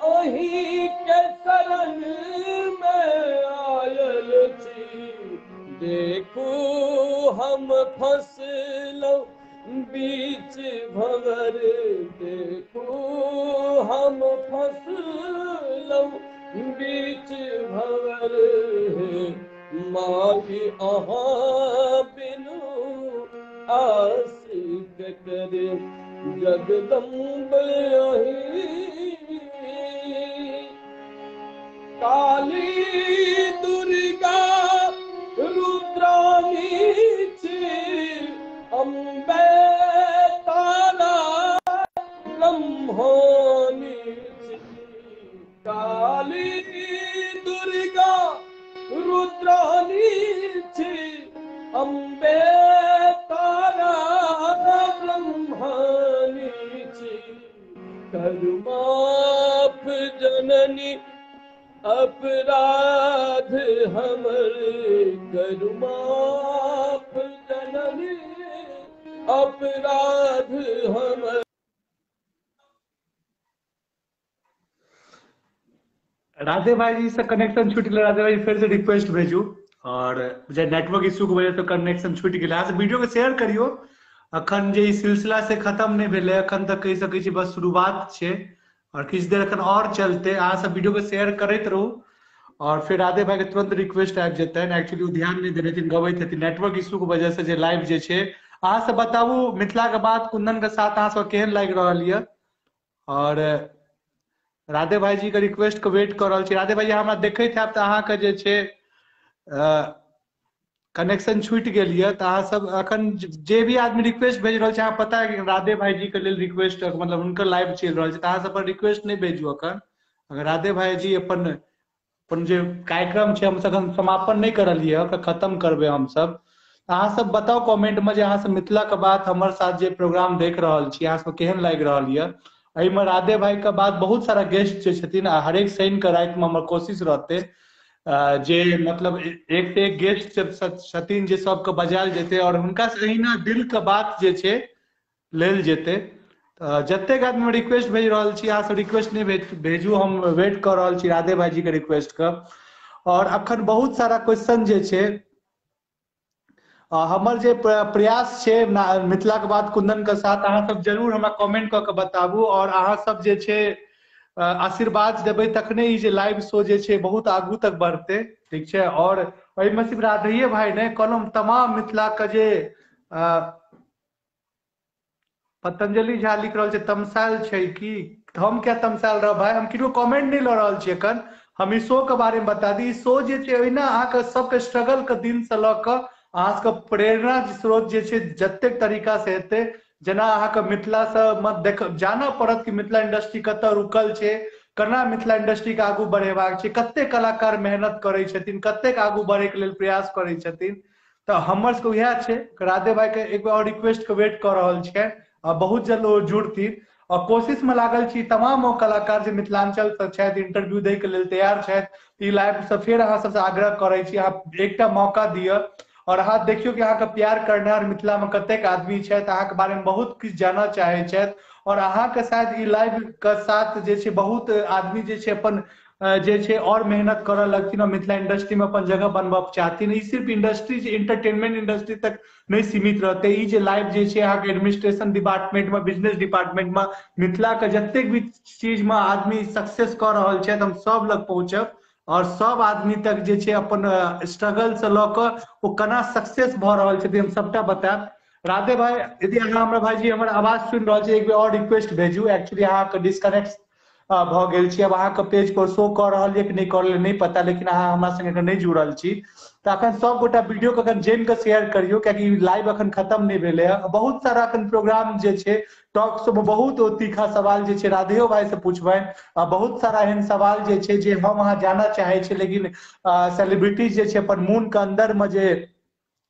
अहीं के शरण में आयल छी, देखू हम फसलौ बीच भंवर, देखू हम फसलौ बीच भंवर, माई अहाँ बिनु आस करे जगदम्ब अहीं, काली दुर्गा रुद्राणी छी, अम्बे तारा ब्रह्मणी छी, काली दुर्गा रुद्राणी छी, अम्बे तारा ब्रह्मणी छी, करु माफ जननी अपराध हमर, करु माफ जननी अपराध हमर। राधे भाई जी से कनेक्शन छूट गया, राधे भाई फिर से रिक्वेस्ट भेजू, और जे नेटवर्क इशू के वजह से कनेक्शन छूट गया, अहाँ वीडियो के शेयर करियो। अखन जे सिलसिला से खत्म नहीं भेले, अखन तक कह सकै छी बस शुरुआत छे, और किछु देर अखन और चलते। अहाँ सब वीडियो के शेयर करते रहू, और फिर राधे भाई के तुरंत रिक्वेस्ट आबि जेतै। एक्चुअली ध्यान नहीं देने थी, गवैत हेथिन, नेटवर्क इशू के वजह से जे लाइव जे छे। अहाँ सब बताबू मिथिला के बात कुंदन के साथ अहाँ सब केहन लागि रहल ये, और राधे भाई जी के रिक्वेस्ट के वेट कर रहल छी। राधे भाई हमरा देखैत हैब तऽ अहाँ के जे छे कनेक्शन छूट गेल ये, तऽ अहाँ सब अखन जे भी आदमी रिक्वेस्ट भेज रहल छै, अहाँ पता है कि राधे भाई जी के लेल रिक्वेस्ट मतलब उनकर लाइव चल रहल छै, तऽ अहाँ सब पर रिक्वेस्ट नहीं भेजू अखन। अगर राधे भाई जी अपन अपन जे कार्यक्रम छै हम अखन समापन नहीं करलिए, ओकरा खत्म करबे हम सब। अहाँ सब बताओ कमेंट में जे अहाँ सब मिथिला के बात हमर साथ जे प्रोग्राम देख रहल छी, अहाँ सब केहन लागि रहल ये। एहिमे राधे भाई के बाद बहुत सारा गेस्ट जे छथिन, हरेक शनि के राति में हमर कोशिश रहते जे मतलब एक से एक गेस्ट छथिन जे सबके बजायल जेते, और हुनका से अहिना दिल के बात जे छे लेल जेते। जतेक आदमी रिक्वेस्ट भेज रहल छी, अहाँ सब रिक्वेस्ट नहीं भेजू, हम वेट कर रहल छी राधे भाई जी के रिक्वेस्ट का। और अखन बहुत सारा क्वेश्चन जे छे, हमर जे प्रयास छे मिथिला के बात कुंदन के साथ, अहाँ सब जरूर हमरा कमेंट क के बताबू, और अहाँ सब जे छे आशीर्वाद देबै तखने ई जे लाइव शो जे छे बहुत आगू तक बढ़ते, ठीक छे। और एहिमे सिर्फ राधेये भाई ने कहलहुँ, तमाम मिथिला के जे पतंजलि झा लिख रहल छे तमसायल छे कि, हम क्या तमसायल रह भाई, हम किनको कमेंट नहीं ल रहल छी एखन, हम ई शो के बारे में बता दी। शो जे छे ओहिना अहाँके सबके स्ट्रगल के दिन से ल क अहाँ सबके प्रेरणा स्रोत जे छे जतेक तरीका से हेते, जेना अहाँके मिथिला से मत देख जानऽ पड़त कि मिथिला इंडस्ट्री कतऽ रुकल छे, केना मिथिला इंडस्ट्री के आगू बढ़ेबाक छै, कते कलाकार मेहनत करै छथिन, कतेक आगू बढ़े के लेल प्रयास करै छथिन। तो हमर सबके इएह छै, राधे भाई के एक बार और रिक्वेस्ट के वेट कर रहल छै, बहुत जल्द वो जुड़ती, और कोशिश में लागल छी तमाम कलाकार जे मिथिलांचल से छथि इंटरव्यू दे के लेल तैयार छथि। ई लाइव से फिर अहाँ सबसे आग्रह करे छी, अहाँ एकटा मौका दिअ, और अहाँ देखियो कि अहाँ के प्यार करनार मिथिला में कतेक आदमी छथि, अहाँ के बारे में बहुत किछु जानऽ चाहे छथि, और अहाँ के शायद ई लाइव के साथ जे छे बहुत आदमी जे छे अपन जे छे और मेहनत करऽ लगथिन, और मिथिला इंडस्ट्री में अपन जगह बनबऽ चाहथिन। ई सिर्फ इंडस्ट्री एंटरटेनमेंट इंडस्ट्री तक नहीं सीमित रहते, ई जे लाइव जे छे अहाँ के एडमिनिस्ट्रेशन डिपार्टमेंट में, बिजनेस डिपार्टमेंट में, मिथिला के जतेक भी चीज में आदमी सक्सेस कर रहल छथि, हम सब लग पहुंचब, और सब आदमी तक जे छे अपन स्ट्रगल से ल क ओ केना सक्सेस भ रहल छथिन हम सबटा बतायब। राधे भाई यदि अहाँ हमरा भाईजी हमर आवाज सुनि रहल छी, एक बेर और रिक्वेस्ट भेजू। एक्चुअली अहाँ के डिस्कनेक्ट भ गेल छी, अब अहाँ के पेज पर शो कर रहल है कि नहीं कर रहल नहीं पता, लेकिन अहाँ हमरा संगे नहीं जुड़ल छी, तो अखन सब गोटा वीडियो के अखन जम के शेयर करियो, क्योंकि लाइव अखन खत्म नहीं भेले है। बहुत सारा अखन प्रोग्राम जे छे टॉक शो में बहुत तीखा सवाल जे छे राधेयो भाई से पूछबैन, बहुत सारा एहन सवाल जे छे जे हम अहाँ जानना चाहे छे, लेकिन सेलिब्रिटी जे छे अपन मून के अंदर में जे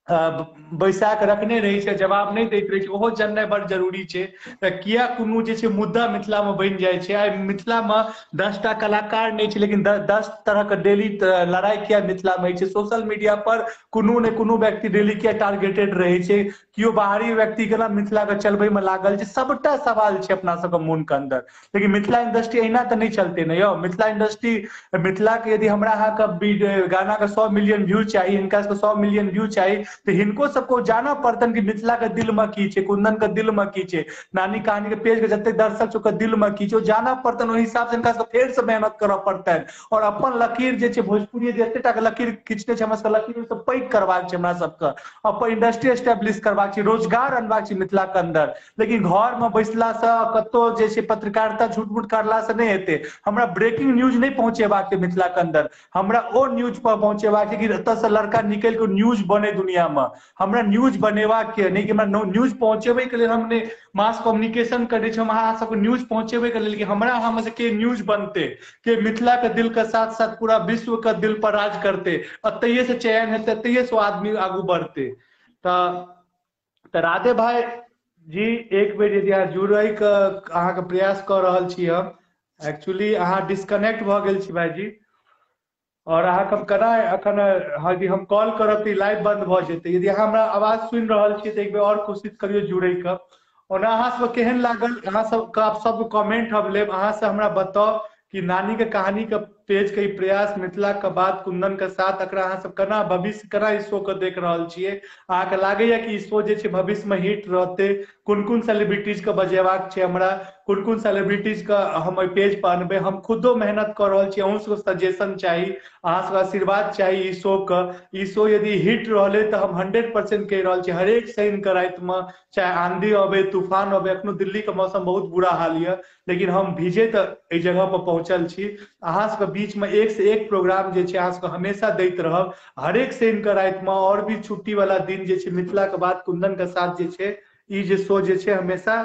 बैसा के रखने रही छै, जवाब नहीं दैत रही छै, ओहो जाननाइ बड़ जरूरी छै। किया कोनो जे छै मुद्दा मिथिला में बनि जाइ छै। आइ मिथिला में 10टा कलाकार नहीं छै, लेकिन 10 तरह के डेली लड़ाई किया मिथिला में होइ छै। सोशल मीडिया पर कोनो ने कोनो व्यक्ति डेली किया टारगेटेड रहे छै, कियो बाहरी व्यक्ति केना मिथिला के चलबे में लागल छै, सबटा सवाल छै अपना सबके मोन के अंदर। लेकिन मिथिला इंडस्ट्री अहिना तऽ नहीं चलते ने यौ। मिथिला इंडस्ट्री, मिथिला के यदि हमरा अहाँ के गाना के 100 मिलियन व्यू चाहिए, हिनका सबके 100 मिलियन व्यू चाहिए, तो हिनको सबको जाना पड़तन कि मिथिला के दिल में की छै, कुंदन के दिल में की छै, नानी कहानी के पेज के जते दर्शक छै ओकर दिल में की छै, जाना पड़तन। ओहि हिसाब से हिनका सबके फेर से मेहनत करऽ पड़तन और अपन लकीर जे छै भोजपुरी जतेटा के लकीर खींचने छै, हमरा सबके लकीर से पैघ करबाक छै, हमरा सबके अपन इंडस्ट्री एस्टेब्लिश करबाक छै, रोजगार अनबाक छै मिथिला के अंदर। लेकिन घर में बैसला से कतौ जे छै पत्रकारिता झूठ मूठ करला से नहीं हेतै। हमरा ब्रेकिंग न्यूज नहीं पहुंचेबाक छै मिथिला के अंदर, हमरा ओ न्यूज पर पहुंचेबाक छै कि एतऽ से लड़का निकल के न्यूज बने दुनिया में। हमरा न्यूज बनेबाक के नहीं कि हमरा न्यूज पहुंचेबे के लेल हम ने मास कम्युनिकेशन करे छी, हम अहाँ सबके न्यूज पहुंचेबे के लेल कि हमरा अहाँ में से के न्यूज बनते, के मिथिला के दिल के साथ साथ पूरा विश्व के दिल पर राज करते, अतये से चयन हेतै, अतये से आदमी आगू बढ़ते। तऽ राधे भाई जी एक बेर यदि अहाँ जुड़ै के अहाँ के प्रयास कर रहल छी, हम एक्चुअली अहाँ डिस्कनेक्ट भऽ गेल छी भाईजी, और अहाँ हम केना अखन यदि हम कॉल करब तऽ लाइव बंद भऽ जेतै। यदि अहाँ हमरा आवाज सुनि रहल छी तऽ एक बेर और कोशिश करियो जुड़ै के। ओना अहाँ सब केहन लागल, अहाँ सबके आप सब कमेंट हम लेब, अहाँ से हमरा बताउ कि नानी के कहानी के पेज के प्रयास मिथिला के बात कुंदन के साथ, एकरा अहाँ सब केना भविष्य केना इस शो के देख रहल छियै। अहाँ के लागैया कि इस शो जे छै भविष्य में हिट रहते, कोन सेलिब्रिटीज के बजेबाक छै, हमरा कोन सेलिब्रिटीज के हम एहि पेज पर अनबै। हम खुदो मेहनत कर रहल छी, अहूँ सबके सजेशन चाही, अहाँ सबके आशीर्वाद चाही ई शो के। ई शो यदि हिट रहले तो हम 100% कहि रहल छी, हरेक शनि के रात में चाहे आंधी अबे तूफान अबे, एखनो दिल्ली के मौसम बहुत बुरा हाल है, लेकिन हम भीजे तऽ जगह पर पहुंचल छी। अहाँ सबके बीच में एक से एक प्रोग्राम जे छै अहाँ सबके हमेशा दैत रहब, हरेक शनि के रात में, और भी छुट्टी वाला दिन जे छै मिथिला के बात कुंदन के साथ जे छै ई जे शो जे छै हमेशा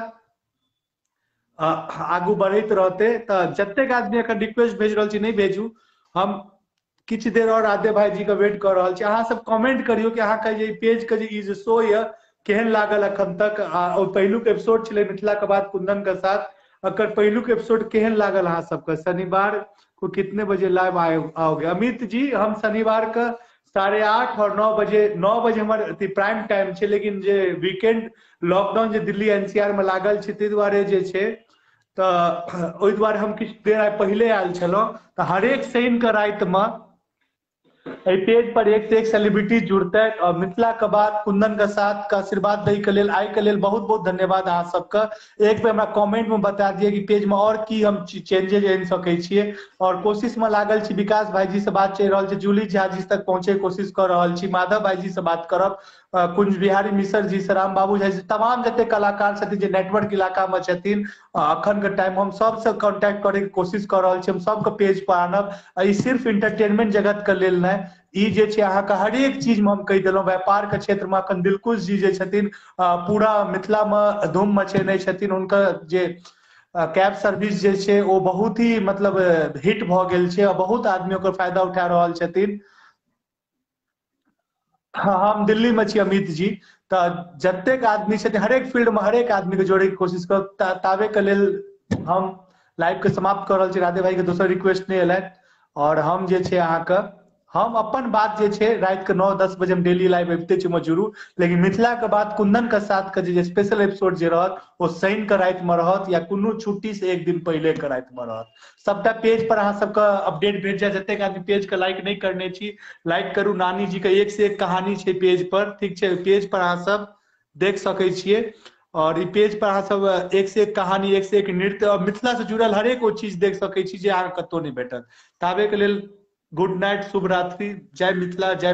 आगू बढ़ैत रहते। तऽ जतेक आदमी एखन रिक्वेस्ट भेज रहल छी, नहीं भेजू, हम किछ देर और राधे भाई जी के वेट कर रहल छी। अहाँ सब कमेंट करियो कि अहाँ के जे पेज के जे ई शो ये केहन लागल अखन तक। और पहिलुक एपिसोड छलै मिथिला के बात कुंदन के साथ, अकर पहिलुक एपिसोड केहन लागल अहाँ सबके। शनिवार को कितने बजे लाइव आओगे अमित जी? हम शनिवार के 8:30 और 9 बजे हमारे प्राइम टाइम छै, लेकिन जे वीकेंड लॉकडाउन जे दिल्ली एनसीआर में लागल छै ताहि दुआरे जे छै तऽ ओहि दुआरे हम किछु देर पहिले आयल छलहुँ। तऽ हरेक शनि के राति में पेज पर एक से एक सेलिब्रिटी जुड़ते और मिथिला के बात कुंदन के साथ का आशीर्वाद दै के लेल, आइ के लेल बहुत बहुत धन्यवाद अहाँ सबके। एक बेर हमरा कमेंट में बता दिए कि पेज में और की हम चेंजेज आनि सकै छियै, और कोशिश में लागल छी। विकास भाईजी से बात चलि रहल छै, जूली झा जी तक पहुंचे कोशिश कर रहल छी, माधव भाईजी से बात करब, कुंज बिहारी मिश्र जी से, राम बाबू झा जी, तमाम जते कलाकार छथिन जे नेटवर्क इलाका में छथिन, अखन के टाइम हम सबसे कांटेक्ट करे के कोशिश कर रहल छी, हम सबके पेज पर आनब। ई सिर्फ इंटरटेनमेंट जगत के लेल नहीं, ई जे छै अहाँके हरेक चीज में हम कहि देलहुँ। व्यापार के क्षेत्र में अखन दिलकुश जी जे छथिन पूरा मिथिला में धूम मचेने छथिन, हुनकर जे कैब सर्विस जे छै ओ बहुत ही मतलब हिट भऽ गेल छै, बहुत आदमी ओकर फायदा उठा रहल छथिन। हम दिल्ली में छी अमित जी, तऽ जतेक आदमी छथिन हरेक फील्ड में हरेक आदमी के जोड़े के कोशिश करब। ताबे के लेल हम लाइव के समाप्त कर रहल छी। राधे भाई के दोसर रिक्वेस्ट नहीं एलैथ, और हम जे छै अहाँके हम अपन बात जे छै रात के 9-10 बजे हम डेली लाइव अबिते छी, में जुड़ू। लेकिन मिथिला के बात कुंदन के साथ के जे स्पेशल एपिसोड जे रहत ओ शनि के रात में रहत, या कोनो छुट्टी से एक दिन पहले के रात में रहत। सबटा पेज पर अहाँ सबके अपडेट भेट जाए। जतेक आदमी पेज के लाइक नहीं करने छी, लाइक करू। नानी जी के एक से एक कहानी छै पेज पर, ठीक छै, पेज पर अहाँ सब देख सकै छियै। और ई पेज पर अहाँ सब एक से एक कहानी, एक से एक नृत्य और मिथिला से जुड़ल हरेक वो चीज देख सकै छी जे अहाँ कतौ नहीं भेटत। ताबे के लेल गुड नाइट, शुभ रात्रि, जय मिथिला, जय